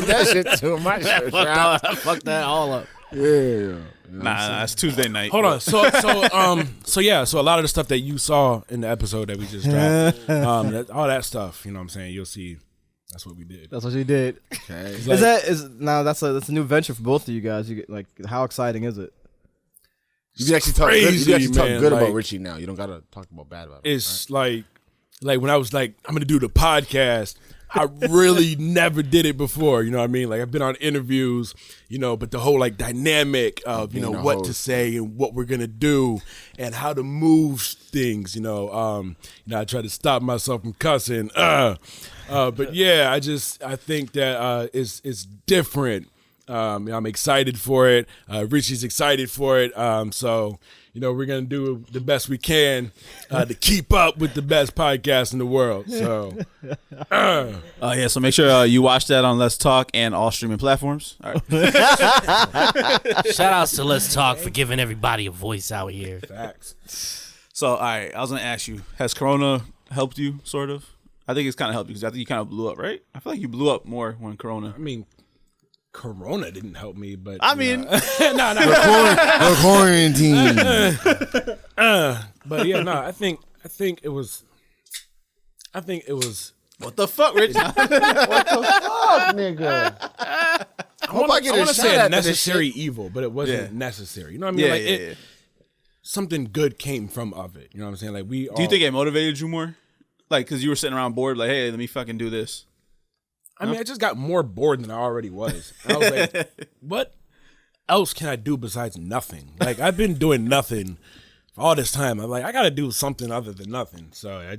that shit too much. I fucked that all up. Yeah. Nah, it's Tuesday night. Hold on. So a lot of the stuff that you saw in the episode that we just dropped, all that stuff, you know what I'm saying? You'll see that's what we did. that's what you did. Okay. That's a new venture for both of you guys. You get, like, how exciting is it? You can actually talk good, crazy, man, good about like- Richie now. You don't gotta talk about bad about him. It's like when I was like, I'm gonna do the podcast, I really never did it before. You know what I mean? Like I've been on interviews, you know, but the whole like dynamic of you know Being a what host. to say and what we're gonna do and how to move things. You know, I try to stop myself from cussing. But yeah, I think that it's different. I'm excited for it. Richie's excited for it. So, you know, we're going to do the best we can to keep up with the best podcast in the world. So, Yeah, so make sure you watch that on Let's Talk and all streaming platforms. All right. Shout outs to Let's Talk for giving everybody a voice out here. facts. So, all right, I was going to ask you, has Corona helped you, sort of? I think it's kind of helped you because I think you kind of blew up, right? I feel like you blew up more when Corona. I mean, Corona didn't help me, but I mean, The quarantine. but yeah, no, I think it was. what the fuck, Rich? Fuck, nigga. I Hope I get a want to shot say a after this necessary evil, but it wasn't necessary. You know what I mean? Yeah, like yeah. something good came from of it. You know what I'm saying? Like we. Do you think it motivated you more? Like, because you were sitting around bored, like, hey, let me fucking do this. I mean, I just got more bored than I already was. And I was like, what else can I do besides nothing? Like, I've been doing nothing for all this time. I'm like, I got to do something other than nothing. So I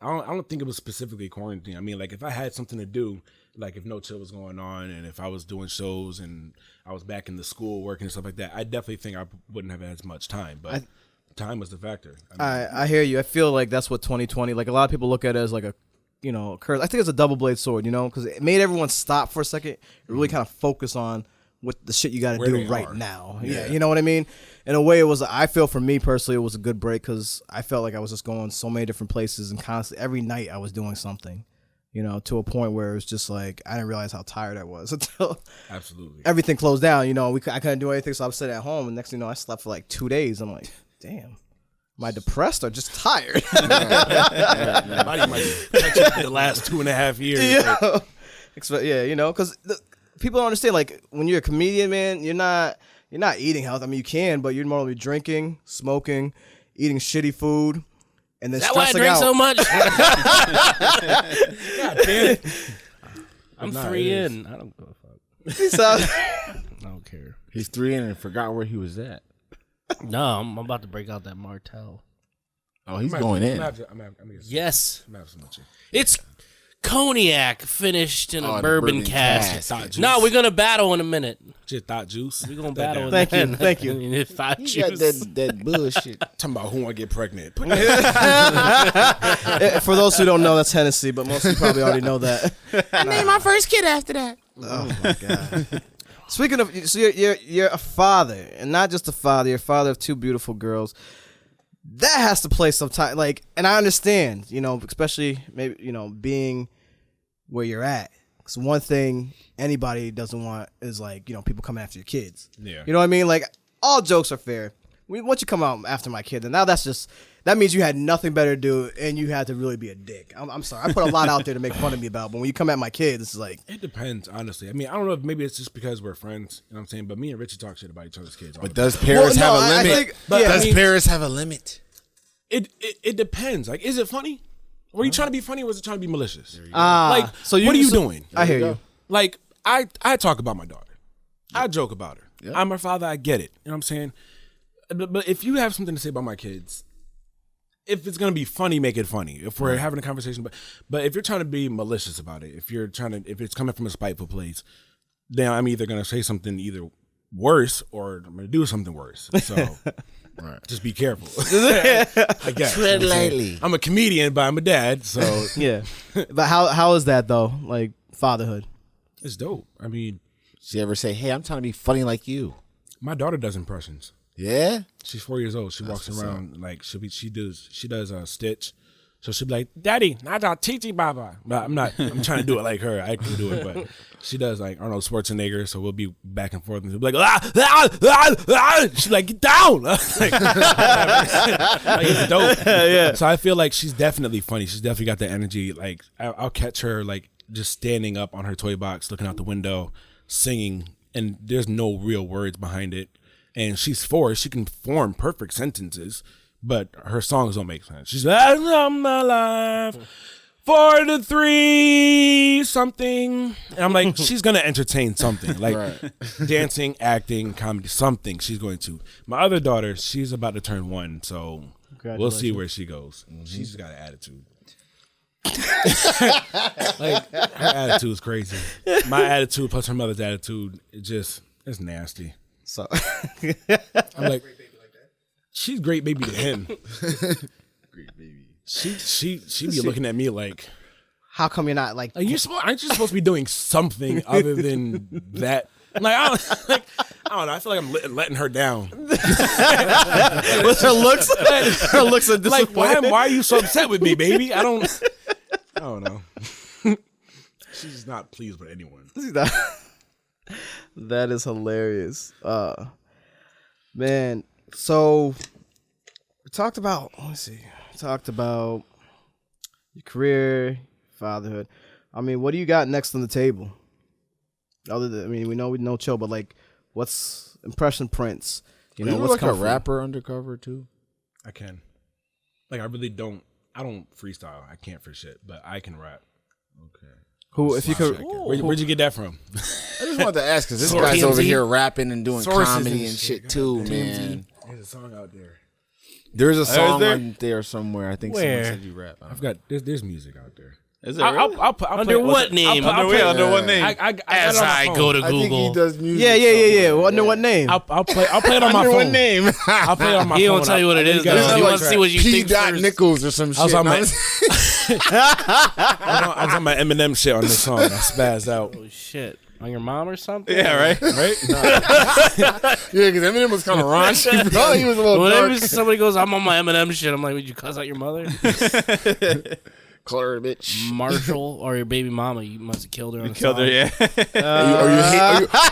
don't think it was specifically quarantine. I mean, like, if I had something to do, like if No Chill was going on and if I was doing shows and I was back in the school working and stuff like that, I definitely think I wouldn't have as much time. But time was the factor. I hear you. I feel like that's what 2020. Like a lot of people look at it as like a, you know, curse. I think it's a double blade sword. You know, because it made everyone stop for a second, really kind of focus on what the shit you got to Where do they right are. now. Yeah, you know what I mean. In a way, it was. I feel for me personally, it was a good break because I felt like I was just going so many different places and constantly every night I was doing something. You know, to a point where it was just like I didn't realize how tired I was until Absolutely. everything closed down. You know, I couldn't do anything, so I was sitting at home, and next thing you know, I slept for like 2 days. I'm like, damn. Am I depressed or just tired? Body might catch up the last 2.5 years. Yeah, yeah, you know, because people don't understand. Like when you're a comedian, man, you're not eating health. I mean, you can, but you're normally drinking, smoking, eating shitty food, and then Is that why I stressing drink out. so much? God damn it. I'm Nah, 3 it is. in. I don't give a fuck. So- I don't care. He's 3 in and forgot where he was at. No, I'm about to break out that Martell. Oh, he's going in. Yes. It's cognac finished in Oh, a the bourbon bourbon cask. cask. No, we're gonna battle in a minute. Just thought juice. We're gonna battle. In Thank you, that. thank you. In thought He got juice. that bullshit. Talking about who want to get pregnant. For those who don't know, that's Hennessy, but most of you probably already know that. I named my first kid after that. Oh my god. Speaking of, so you're a father, and not just a father. You're a father of 2 beautiful girls. That has to play some time. Like, and I understand, you know, especially maybe being where you're at. Because one thing anybody doesn't want is like people coming after your kids. Yeah. You know what I mean? Like, all jokes are fair. Once you come out after my kid, then now that means you had nothing better to do, and you had to really be a dick. I'm sorry. I put a lot out there to make fun of me about, but when you come at my kids, it's like, It depends, honestly. I mean, I don't know if maybe it's just because we're friends, you know what I'm saying? But me and Richie talk shit about each other's kids. But does Paris Well, no, have a I limit? think- But, yeah, does I mean- Paris have a limit? It depends. Like, is it funny? Were you trying to be funny or was it trying to be malicious? like, So what are you doing? I hear you. Like, I talk about my daughter. I joke about her. I'm her father. I get it. You know what I'm saying? But if you have something to say about my kids, if it's gonna be funny, make it funny. If we're having a conversation, but if you're trying to be malicious about it, if it's coming from a spiteful place, then I'm either gonna say something either worse or I'm gonna do something worse. So just be careful. I guess. Tread You know what I'm saying? lightly. I'm a comedian, but I'm a dad, so Yeah. But how is that though? Like fatherhood? it's dope. I mean, She ever say, "Hey, I'm trying to be funny like you"? my daughter does impressions. Yeah. She's 4 years old. She walks around like she does a Stitch. So she'll be like, "Daddy, not a Titi Baba." But I'm trying to do it like her. I can do it, but she does like Arnold Schwarzenegger. So we'll be back and forth, and she'll be like, she's like, "Get down!" like, it's dope. Yeah. So I feel like she's definitely funny. She's definitely got the energy. Like I'll catch her like just standing up on her toy box, looking out the window, singing, and there's no real words behind it. And she's 4. She can form perfect sentences, but her songs don't make sense. She's like, "I'm alive 4-3 something. And I'm like, she's gonna entertain something. Like dancing, acting, comedy, something she's going to. My other daughter, she's about to turn 1, so we'll see where she goes. She's got an attitude. Like her attitude is crazy. My attitude plus her mother's attitude, it's nasty. So I'm like, she's great baby to him. Great baby. She be looking at me like, how come you're not like aren't you supposed to be doing something other than that? Like I don't know. I feel like I'm letting her down. what's her looks? Her looks are Like disappointed. why are you so upset with me, baby? I don't know. She's just not pleased with anyone. That is hilarious. Man, so we talked about, talked about your career, fatherhood. I mean, what do you got next on the table? Other than, we know chill, but like, what's impression prints? You know, what's like a rapper undercover too? I can. Like I really don't. I don't freestyle. I can't for shit, but I can rap. Okay. Who, if you could, Where'd you get that from? I just wanted to ask because this guy's over here rapping and doing comedy and shit too, man. There's a song out there. There's a song on there somewhere. I think Where? someone said you rap. I've got there's music out there. Is it really? I'll Under what name? Under what name? As I go to I think he Google. does music. yeah. Well, under what name? I'll play it on my phone. What name? I'll play it on my phone. He don't tell you what it is. gotta Though. see He what wants to see what you P. think Dot first. Nichols or some shit. I was on No, my I was on my Eminem shit on this song. I spazzed out. Oh shit! On your mom or something? Yeah, right. Right? yeah, because Eminem was kind of raunchy, bro. He was a little Whenever dark. somebody goes, I'm on my Eminem shit, I'm like, would you cuss out your mother? Claire, bitch. Marshall or your baby mama? You must have killed her. On Killed her, yeah.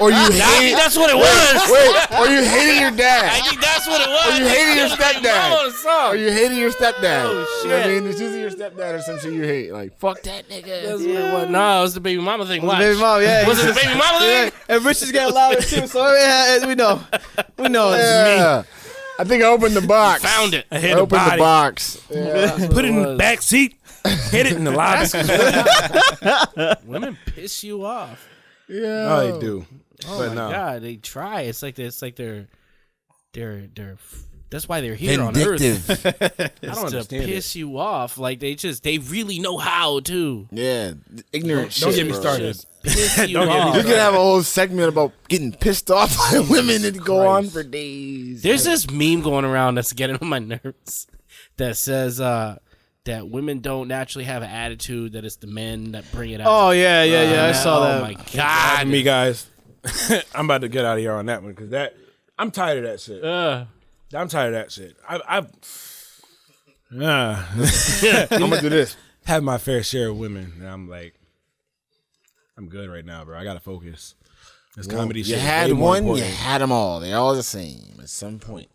Or you I think hated. that's what it was. Wait, or you hated your I dad. think that's what it was. Or you hated your Killed my stepdad. mama on the song. Or you hated your stepdad. Oh, You know what I shit. mean? It's usually your stepdad or some shit you hate. Like, fuck that nigga. That's what it was. No, it was the baby mama thing. Watch. Baby mom, yeah. Was it the baby mama thing? And Rich is getting louder too, so yeah, we know. We know it's me. Yeah. I think I opened the box. Found it. I I hit the opened the body. box. Yeah. Put it in the back seat. Hit it in the lobby. Women piss you off. Yeah. Oh, they do. Oh But my no. god, they try. It's like they're. That's why they're here on Earth. Vindictive. I don't To understand piss you off. Like they really know how to Yeah. Ignorant shit. Don't get me bro. started. piss you Don't get me off. You could have a whole segment about getting pissed off by women and go on for days. There's this meme going around that's getting on my nerves that says that women don't naturally have an attitude, that it's the men that bring it out. Oh yeah. I saw that. Oh my god. Me guys, I'm about to get out of here on that one because I'm tired of that shit. I'm tired of that shit. I'm gonna do this. have my fair share of women, and I'm like, I'm good right now, bro. I gotta focus. This comedy You shit. is had way more one, you important. had them all. They're all the same at some point.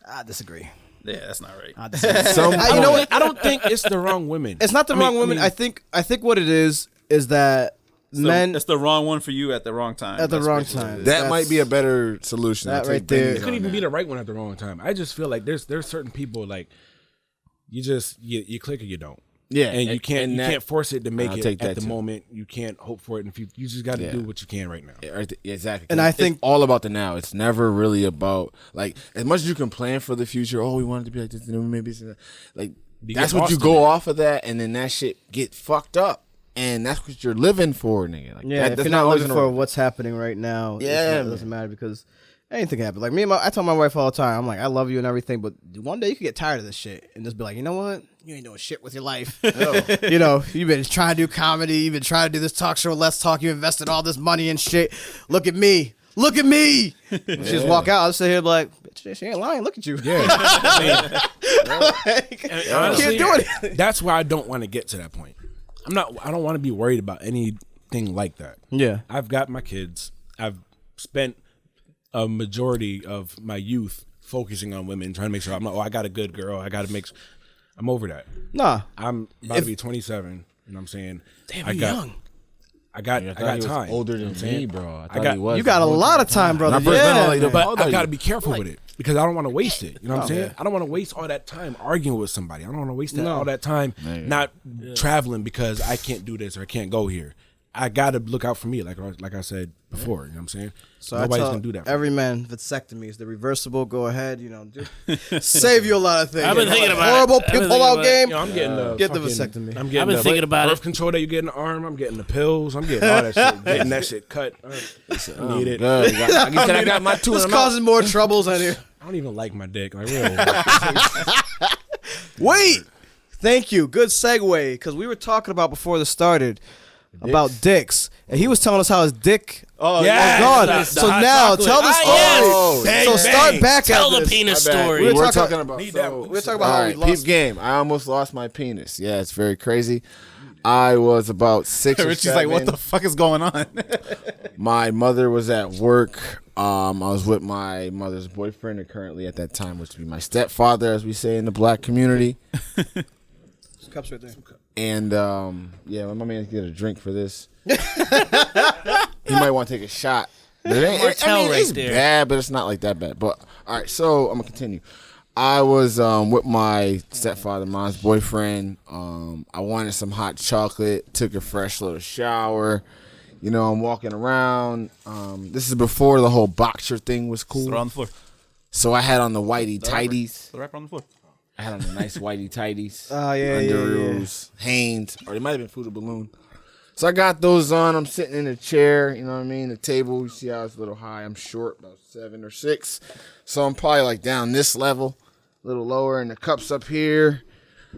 I disagree. Yeah, that's not right. Some You know what? I don't think it's the wrong women. It's not the wrong woman. I think what it is that men It's the wrong one for you at the wrong time. at the That's wrong basically time. what it is. That might be a better solution. That I'll right take there. Benny's It could on even that. be the right one at the wrong time. I just feel like there's certain people like you click or you don't. Yeah, and you can't that- can't force it to make I'll it take at that the too. moment. You can't hope for it in the future. You just got to Yeah. do what you can right now. Yeah, right, exactly. And I It's think- all about the now. It's never really about like as much as you can plan for the future. Oh, we want it to be like this, and then maybe it's like You that's get what you lost in go it. off of that, and then that shit get fucked up, and that's what you're living for, nigga. Like, Yeah, if that's you're not always looking gonna- for what's happening right now, Yeah, it doesn't matter because anything can happen. Like I tell my wife all the time, I'm like, I love you and everything, but one day you could get tired of this shit and just be like, you know what? You ain't doing shit with your life. You know, you've been trying to do comedy, you've been trying to do this talk show, Let's Talk, you invested all this money and shit. Look at me. Look at me. She just walk out. I'll sit here like, bitch, she ain't lying. Look at you. Yeah, Like, honestly, can't do anything. that's why I don't want to get to that point. I don't want to be worried about anything like that. Yeah. I've got my kids. I've spent a majority of my youth focusing on women, trying to make sure I'm not. Oh, I got a good girl. I got to make. I'm over that. Nah. I'm about to be 27, and I'm saying, Damn, I you got. young. I got I thought he was time. older You know than what I'm saying? me, bro. I I thought got- he was. You got a lot of time, brother. When I first met him, Yeah. like, But How old I are got to you? be careful with it because I don't want to waste it. You know what I'm saying? I don't want to waste all that time arguing with somebody. I don't want to waste all that time not traveling because I can't do this or I can't go here. I got to look out for me, like I said before. You know what I'm saying? So Nobody's I tell gonna do that. For every me. man vasectomies, the reversible. Go ahead, save you a lot of things. I've been thinking about it. horrible I've been thinking pull-out about it. game. You know, I'm getting the Get the fucking- vasectomy. I'm getting I've been the thinking about birth it. control that you get in the arm. I'm getting the pills. I'm getting all that shit. Getting that shit cut. I need it. Good. Like you said, I got my 2 This in the mouth. causes more troubles on here. I don't even like my dick. Like real. Wait. Thank you. Good segue, because we were talking about before this started about dicks, and he was telling us how his dick. Oh, Yes. God. The So hot now chocolate. tell the Ah, story. yes. Oh, Bang, So bang. start back Tell at the this. penis My bad. story. We We were were talking- talking about. Need that So, one. We were talking about all how right, we lost. peep game. I almost lost my penis. Yeah, it's very crazy. I was about 6 or Richie's like, what 7. the fuck is going on? My mother was at work. I was with my mother's boyfriend, and currently at that time, which would be my stepfather, as we say in the black community. Cups right there. And yeah, my man get a drink for this. He might want to take a shot. But it ain't, Martell right it's there. bad, but it's not like that bad. But all right, so I'm gonna continue. I was with my stepfather, mom's boyfriend. I wanted some hot chocolate. Took a fresh little shower. You know, I'm walking around. This is before the whole boxer thing was Throw it cool. on the floor. So I had on the whitey tighties. Throw the rapper on the floor. I had on the nice whitey tighties. Oh, yeah, Underoos, Hanes, or they might have been Fruit of Balloon. So I got those on. I'm sitting in a chair, you know what I mean? The table, you see how it's a little high. I'm short, about 7 or 6. So I'm probably like down this level, a little lower, and the cup's up here.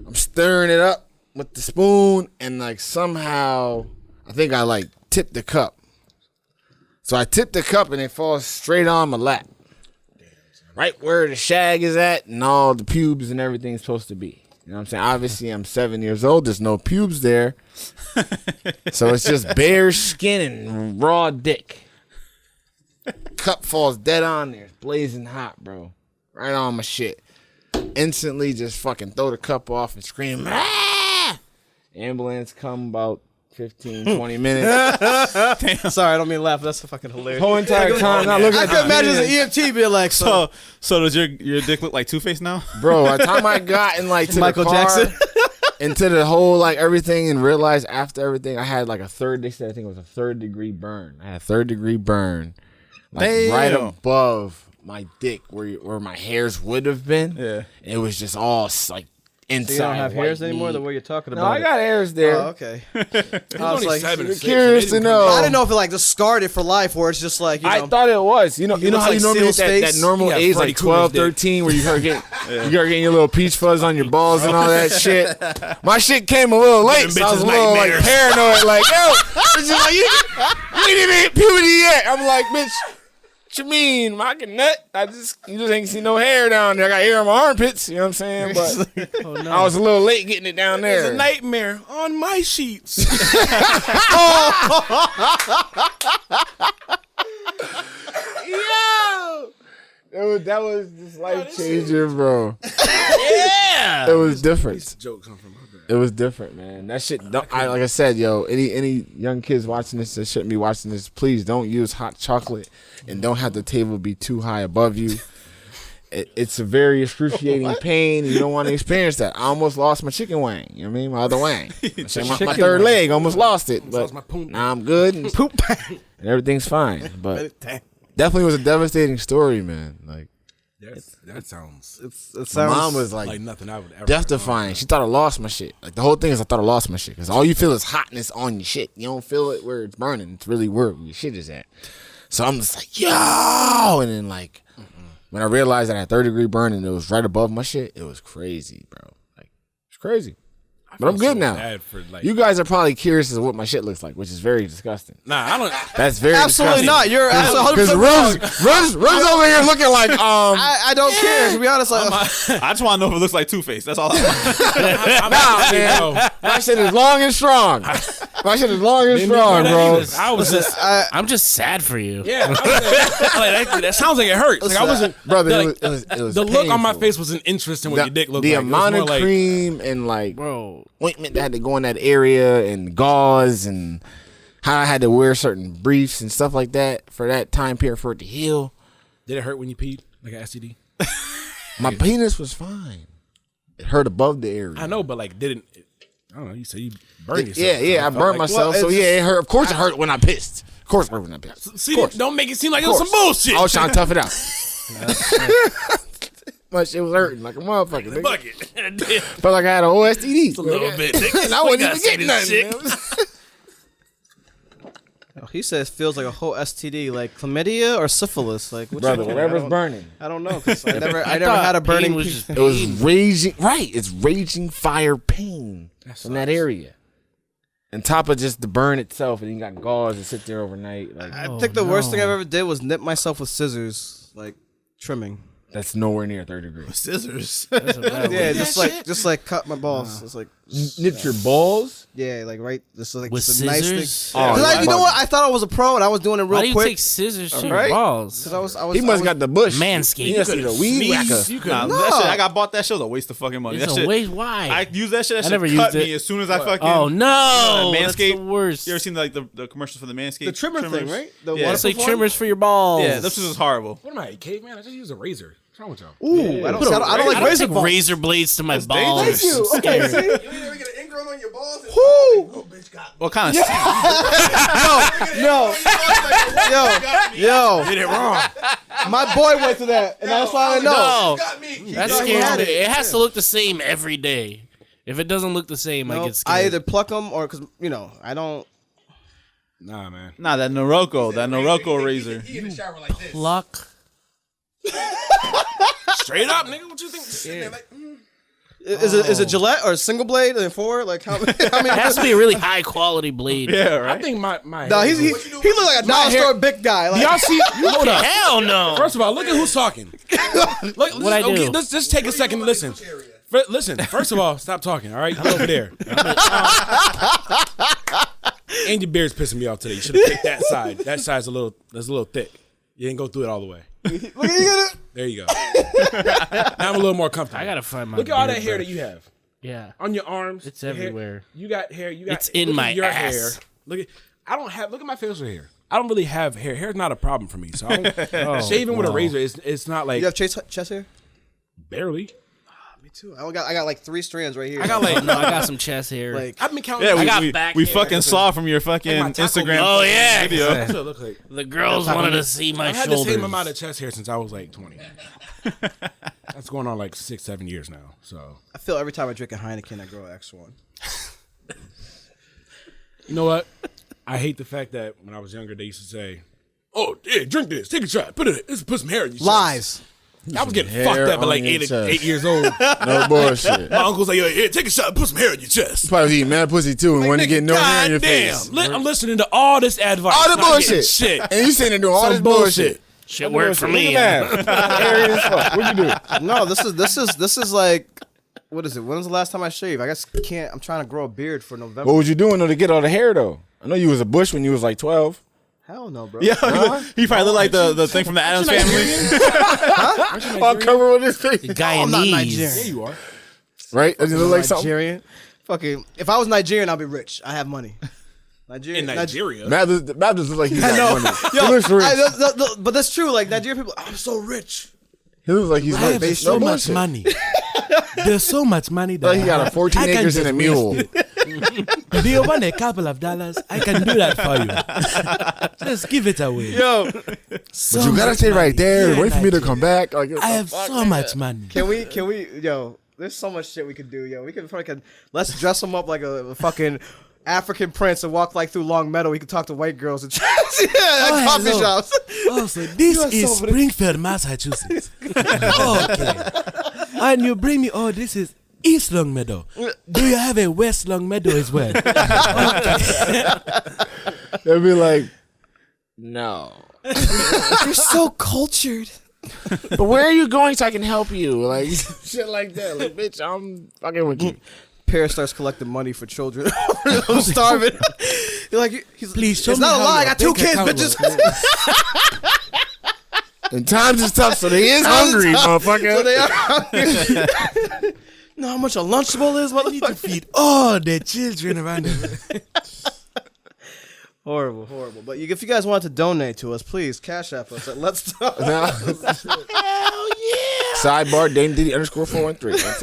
I'm stirring it up with the spoon, and like somehow, I think I like tipped the cup. So I tipped the cup, and it falls straight on my lap. Right where the shag is at and all the pubes and everything's supposed to be. You know what I'm saying? Obviously, I'm 7 years old. There's no pubes there. So it's just bare skin and raw dick. Cup falls dead on there. It's blazing hot, bro. Right on my shit. Instantly just fucking throw the cup off and scream, ah! Ambulance come about 15, 20 minutes. Sorry, I don't mean to laugh. That's fucking hilarious. Whole entire time, not looking I at can the imagine man. an EMT being like, So does your dick look like Two-Face now? Bro, by the time I got in like to Michael the car, Jackson. into the whole like everything and realized after everything I had like a third, they said I think it was a 3rd-degree burn. I had a 3rd-degree burn. Like right Damn. above my dick where my hairs would have been. Yeah. It was just all like inside. you don't have white hairs anymore? meat. The way you're talking No, about I got hairs there. Oh, okay. I was only like, 7 or 6, curious so they to didn't know. I didn't know if it like just scarred it for life, or it's just like I thought it was. You know He how looks you like normally Seal's at that face? normal Yeah, age, Freddy like 12, Krueger's dick. 13, where you start getting your little peach fuzz on your balls and all that shit. My shit came a little late, so I was a bitches little like nightmares. paranoid, like, yo, it's just like, you didn't even hit puberty yet. I'm like, bitch, what you mean? I can nut. You just ain't see no hair down there. I got hair on my armpits, you know what I'm saying? But I was a little late getting it down there. It's a nightmare on my sheets. Yo! That was just life changing, bro. Yeah. It was different. Jokes come from my bad. It was different, man. That shit. Like I said, yo, any young kids watching this that shouldn't be watching this, please don't use hot chocolate and don't have the table be too high above you. It's a very excruciating pain. You don't want to experience that. I almost lost my chicken wang. You know what I mean? My other wang. My third leg, almost lost it. But lost my poop. now I'm good and poop. and everything's fine. But definitely was a devastating story, man. Like That sounds my mom was like nothing I would ever. death defying. She thought I lost my shit. Like the whole thing is I thought I lost my shit because all you feel is hotness on your shit. You don't feel it where it's burning. It's really where your shit is at. So I'm just like, yo, and then like when I realized that I had 3rd-degree burn and it was right above my shit, it was crazy, bro. Like it's crazy. But I'm good now. Bad for, like, You guys are probably curious as to what my shit looks like, which is very disgusting. nah, I don't. That's very Absolutely disgusting. not. You're absolutely Because Ruz over here looking like I don't care. To be honest, like, I just want to know if it looks like Two-Face. That's all I want. nah, man. My shit is long and strong. My shit is long and strong, bro. I was just. I'm just sad for you. Yeah, that sounds like it hurts. Like I wasn't, Brother, like, it was the look on my painful. face wasn't interesting what your dick looked the like. amount it of was more like, cream and like Bro. ointment that had to go in that area and gauze and how I had to wear certain briefs and stuff like that for that time period for it to heal. Did it hurt when you peed like an STD? My penis was fine. It hurt above the area. I know, but like didn't. I don't know. You said you burned yourself. Yeah, I burned myself. So yeah, it hurt. Of course, it hurt when I pissed. Of course, it hurt when I pissed. See, don't make it seem like it was some bullshit. I was trying to tough it out. My shit was hurting like a motherfucker. Nigga. Bucket. Felt like I had a whole STD. A little bit. And I wasn't even getting nothing. Man. Oh, he says feels like a whole STD, like chlamydia or syphilis. Like which Brother, one? whatever's burning. I don't know because I never had a burning. was just It was raging. Right, it's raging fire pain in that area. On top of just the burn itself, and you got gauze and sit there overnight. Like I think the worst thing I've ever did was nip myself with scissors, like trimming. that's nowhere near 3rd degree. Scissors. Yeah, just like cut my balls. It's like Nipped your balls? yeah, like right. This is like With just a nice scissors? thing. Oh, 'Cause yeah. you know what? I thought I was a pro and I was doing it real Why do you quick. take scissors to Right? your balls? 'Cause I was He must got the bush. Manscaped. He must need a weed whacker. Nah, that shit, I got bought that shit was a waste of fucking money. It's That a shit, waste. Why? I use that shit. That I shit never cut used me it. as soon as I fucking. Oh no! That's Manscaped. the worst. You ever seen like the commercials for the Manscaped? the trimmer thing, trimmers? right? The Yeah. It's like waterproof one? trimmers for your balls. Yeah, this is horrible. What am I, a caveman? I just use a razor. What's wrong with y'all? Ooh, I don't like I don't razor take balls. razor blades to my balls. dangerous. Thank you. Okay, Scary. see? You ain't never get an ingrown on your balls? Woo! Bitch got What kind of? Yo, Did it wrong. my boy went through that, and that's why I know. No, got me. that No, he scares had me. it. It has to look the same every day. If it doesn't look the same, I Nope. get scared. I either pluck them or because I don't. Nah, man. Nah, that Noroko razor. He in the shower like this. pluck. Straight up, nigga. What you think? They're like, Is it Gillette or single blade and 4? Like how many? It has to be a really high quality blade. Yeah, I right. think my No, he hair- looked like a dollar store big guy. Like, Y'all see? Hold up. Hell no. First of all, look at who's talking. Look, What I do? Let's just take a second to listen. Listen, first of all, stop talking, all right? I'm over there. And your beard's pissing me off today. You should have picked that side. That side's a little thick. You didn't go through it all the way. look at you. There you go. Now I'm a little more comfortable. I gotta find my. Look at all that beard hair brush. that you have Yeah. on your arms. It's your hair. everywhere. You got hair. You got. It's in look at my your ass. hair. Look at. Look at my facial hair. I don't really have hair. Hair's not a problem for me. So I don't, shaving with a razor, it's not like You have chest hair? barely. Me too. I got like 3 strands right here. I got like No, I got some chest hair. like I've been counting. Yeah, I got we back we hair. fucking saw from your fucking my taco Instagram. meat. Oh, yeah. video. That's what it look like. The girls wanted to see my I've had shoulders. the same amount of chest hair since I was like 20. That's going on like 6-7 years now. So I feel every time I drink a Heineken, I grow an extra one. you know what? I hate the fact that when I was younger, they used to say, "Oh, yeah, drink this, take a shot, put some hair in your chest." Lies. I was getting Hair fucked up at on like your 8 chest. years old. No bullshit. My uncle's like, "Yeah, take a shot, put some hair in your chest." Probably eating mad pussy too and wanting to get no hair in your face. I'm listening to all this advice. All the not getting bullshit. shit. And you sitting there doing all Some this bullshit. Shit worked for Look me. at that. Hairy as fuck. What'd you do? No, this is like, what is it? When was the last time I shaved? I guess can't. I'm trying to grow a beard for November. What was you doing though to get all the hair though? I know you was a bush when you was like 12. Hell no, bro. Yeah, he probably looked like the thing from the Addams Family. All covered with his face. I'm not Guyanese. Nigerian. Yeah, you are. Right? Does it look like something? Nigerian. Fucking. If I was Nigerian, I'd be rich. I have money. Nigerian. In Nigeria. Baptist looks like he's I know. got money. Yo, He looks rich. but that's true. Like Nigerian people, I'm so rich. He looks like he's I rich. have so No much bullshit. money. There's so much money that Like he got a 14 I can acres and a just mule. waste it. Do you want a couple of dollars? I can do that for you. Just give it away. Yo, But you gotta stay right there. Yeah, Wait for me to Nigeria. come back. Like, I have so much money. can we? Yo, there's so much shit we could do. Yo, we can fucking let's dress him up like a fucking African prince and walk like through Long Meadow. We could talk to white girls and at coffee hello. shops. Oh, so this are is so Springfield, Massachusetts. Okay. And you bring me, oh, this is East Longmeadow. Do you have a West Longmeadow as well? They'll be like, no. You're so cultured. But where are you going so I can help you? Like, shit like that. Like, bitch, I'm fucking with you. Paris starts collecting money for children. I'm starving. You're like, Please show it's me not a how lie. I your got 2 bank kids, account bitches. works. And times is tough, so they is hungry, motherfucker. So they are hungry. Know how much a Lunchable is, You need to motherfucker? feed all the children around the Horrible. But if you guys want to donate to us, please Cash App us at Let's Talk. Sidebar Dame Diddy _413. That's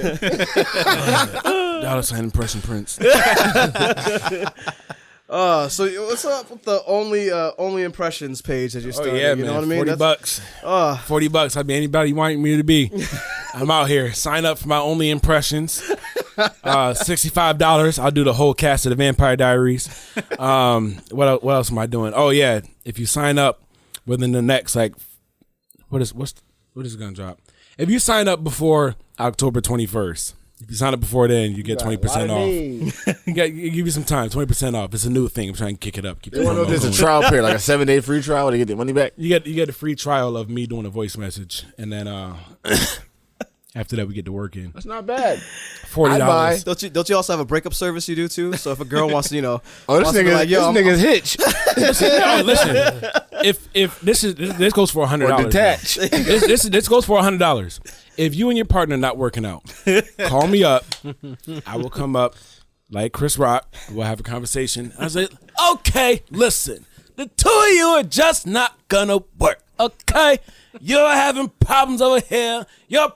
it. $sign Impression Prince. So what's up with the only impressions page that you started? Oh yeah, you man. know what I mean? $40. $40. I'd be anybody you want me to be. I'm out here. Sign up for my only impressions. $65. I'll do the whole cast of the Vampire Diaries. What else am I doing? Oh yeah, if you sign up within the next what is it gonna drop? If you sign up before October 21st. If you sign up before then, you get 20% off. You give you some time, 20% off. It's a new thing. I'm trying to kick it up. Keep You want to know if there's a trial period, like a 7-day free trial to get the money back? You get a free trial of me doing a voice message, and then after that we get to work in. That's not bad. $40. Don't you also have a breakup service you do too? So if a girl wants to, this wants to be like, yo, nigga's hitch. Listen. If this goes for $100. Or detach. This goes for $100. If you and your partner not working out, call me up. I will come up like Chris Rock. We'll have a conversation. I say, okay, listen, the two of you are just not gonna work. Okay, you're having problems over here. You're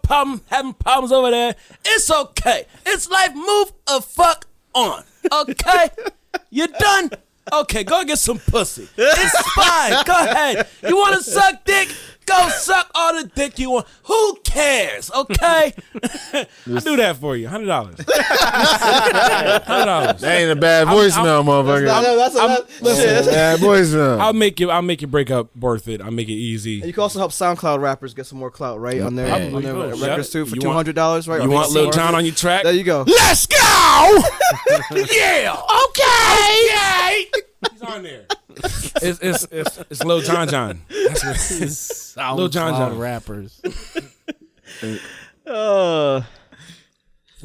having problems over there. It's okay. It's life. Move a fuck on. Okay, you done. Okay, go get some pussy. It's fine. Go ahead. You want to suck dick? Go suck all the dick you want. Who cares? Okay? I do that for you. $100. $100. That ain't a bad voicemail, motherfucker. Listen, Bad voicemail. I'll make your breakup worth it. I'll make it easy. you can also help SoundCloud rappers get some more clout, right? On their records too for You want- $200, right? You want Lil Jon on your track? There you go. Let's go! Yeah! Okay! He's on there. It's Lil Jon. That's what Lil Jon. rappers. I'm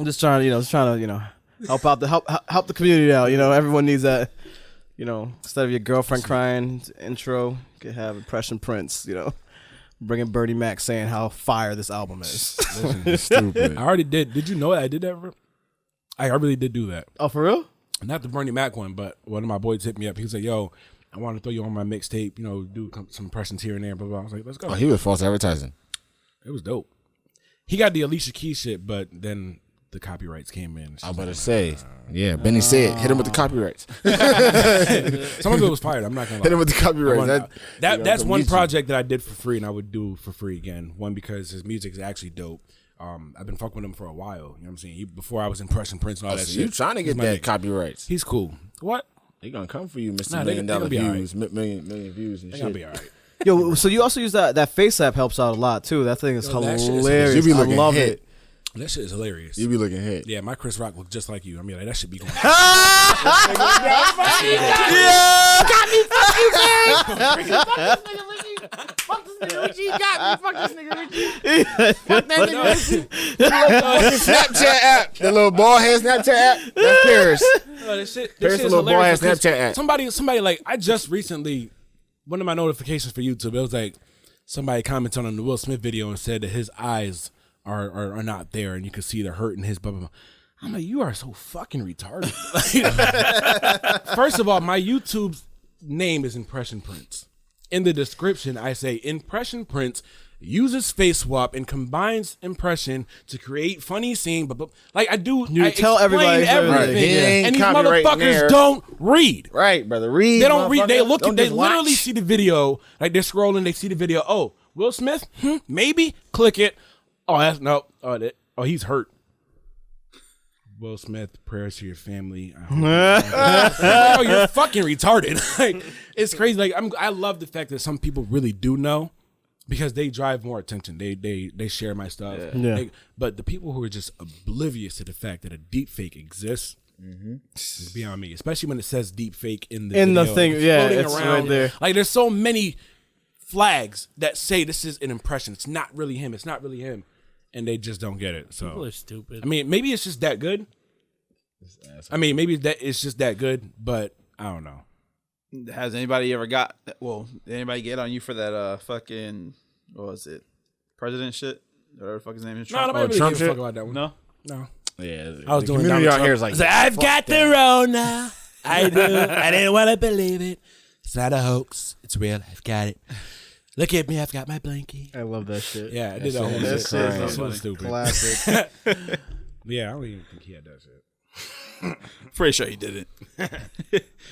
just trying to, help out help the community out. Everyone needs that. Instead of your girlfriend crying intro, you could have Impression Prince. Bringing Bernie Mac saying how fire this album is. Stupid. I already did. Did you know that I did that? I really did do that. Oh, for real? Not the Bernie Mac one, but one of my boys hit me up. He was like, "Yo, I want to throw you on my mixtape. Do some impressions here and there." Blah blah. I was like, "Let's go." Oh, he was false advertising. It was dope. He got the Alicia Keys shit, but then the copyrights came in. I was about to say, yeah. Benny said, hit him with the copyrights. Some of it was fired. I'm not gonna lie. Hit him with the copyrights. That's one project that I did for free, and I would do for free again. One, because his music is actually dope. I've been fucking with him for a while. You know what I'm saying? Before I was Impression Prince and all that shit. You trying to get that copyrights? He's cool. What? They gonna come for you, Mr. Nah, $1 million be views, million views and They shit. gotta be all right. Yo, so you also use that Face App helps out a lot too. That thing is Yo, that hilarious. shit is- You be I looking love hit. it. That shit is hilarious. You be looking hit. Yeah, my Chris Rock looks just like you. I mean, like, that should be going. Fuck this nigga Richie. You got me. Fuck this nigga Richie. Fuck that nigga Richie. Snapchat app. The little ball head Snapchat app. That's Paris. Paris, the little ball head Snapchat app. Somebody like, I just recently, one of my notifications for YouTube, it was like somebody commented on the Will Smith video and said that his eyes are not there and you can see the hurt in his blah, blah, blah. I'm like, you are so fucking retarded. First of all, my YouTube's name is Impression Prince. In the description, I say Impression Prince uses face swap and combines impression to create funny scene. But like I do, You I tell explain everybody everything, He ain't and these copyrighting motherfuckers there. don't read. Right, brother. Read. They don't read. They motherfucker. look. Don't They just literally watch. see the video. Like they're scrolling. They see the video. Oh, Will Smith? Maybe. Click it. Oh, that's no. Oh, he's hurt. Will Smith, prayers to your family. Oh, you're fucking retarded. Like, it's crazy. Like I love the fact that some people really do know because they drive more attention. They share my stuff. Yeah. But the people who are just oblivious to the fact that a deep fake exists. It's beyond me, especially when it says deep fake in the video. thing. Yeah, floating it's right there. Like there's so many flags that say this is an impression. It's not really him. It's not really him, and they just don't get it. People So are stupid. I mean, maybe it's just that good. I mean, maybe that it's just that good, but I don't know. Has anybody ever got? Well, did anybody get on you for that? Fucking what was it? President shit. Whatever the fuck his name is. No, Trump. nobody really Trump gives a shit? fuck about that one. No. No. Yeah, I was the doing community Donald out Trump. here is like, I've got the Rona. I do. I didn't want to believe it. It's not a hoax. It's real. I've got it. Look at me. I've got my blankie. I love that shit. Yeah, I did that whole That shit. shit That's is so stupid. classic. Yeah, I don't even think he had that shit. Pretty sure he didn't.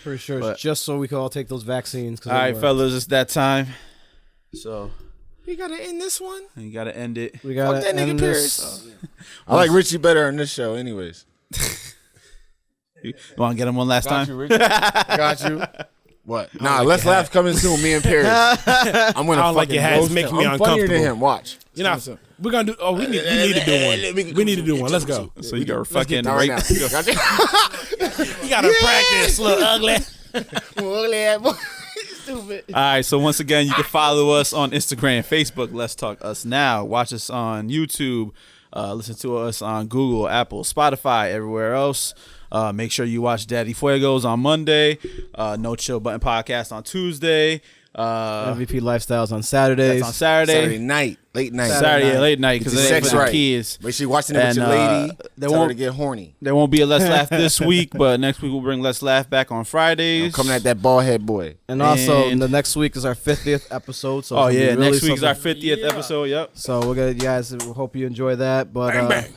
For sure. But- Just so we can all take those vaccines. All right, fellas, it's that time. So We gotta end this one. you gotta end it. We got Fuck that nigga end Paris. this. I like Richie better on this show, anyways. You want to get him one last time? Richie. Got you. What? Nah, Let's Laugh coming soon. Me and Paris. I'm gonna I don't like fucking your hat. It's roast making him. me I'm funnier than uncomfortable. him. Watch. You know, we're gonna do. Oh, we need to do one. We need to do one. Let's go. So you got fucking Not right rape. now. Got you. You gotta practice, little ugly. Ugly ass boy. Stupid. All right, so once again, you can follow us on Instagram, Facebook, Let's Talk Us Now. Watch us on YouTube. Listen to us on Google, Apple, Spotify, everywhere else. Make sure you watch Daddy Fuegos on Monday. No Chill Button Podcast on Tuesday. MVP Lifestyles on Saturdays. That's on Saturday. Saturday night, late night. Saturday late night because Get it your ain't sex for the right. kids. Make sure you're watching it with your And, lady. they Tell her won't- to get horny. There won't be a Let's Laugh this week, but next week we'll bring Let's Laugh back on Fridays. I'm coming at that bald head boy. And also, And- the next week is our 50th episode. So Oh it's gonna yeah, be really next week's our something. 50th episode. Yep. So we're gonna, you guys, hope you enjoy that. But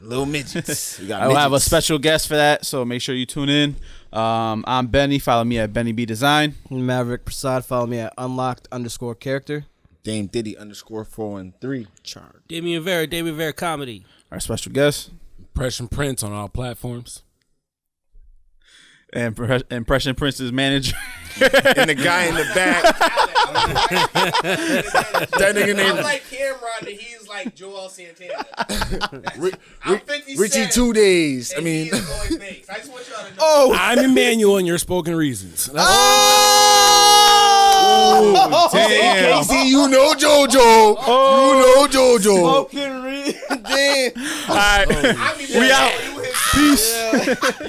Little midgets. We got I will have a midgets. special guest for that, so make sure you tune in. I'm Benny. Follow me at Benny B Design. Maverick Prasad, follow me at unlocked_character. Dame Diddy _413. Damien Vera comedy. Our special guest Impression Prince on all platforms. and Impression Prince's manager. And the guy in the back. That nigga I'm named like Cameron, and he's like Joel Santana. I'm 50 Richie Cent, 2 Days. I and mean, he is Lloyd Banks. I just want y'all to know. oh, I'm Emmanuel in your spoken reasons. Damn. Casey, you know JoJo. You know JoJo. All right. I be We out. Peace.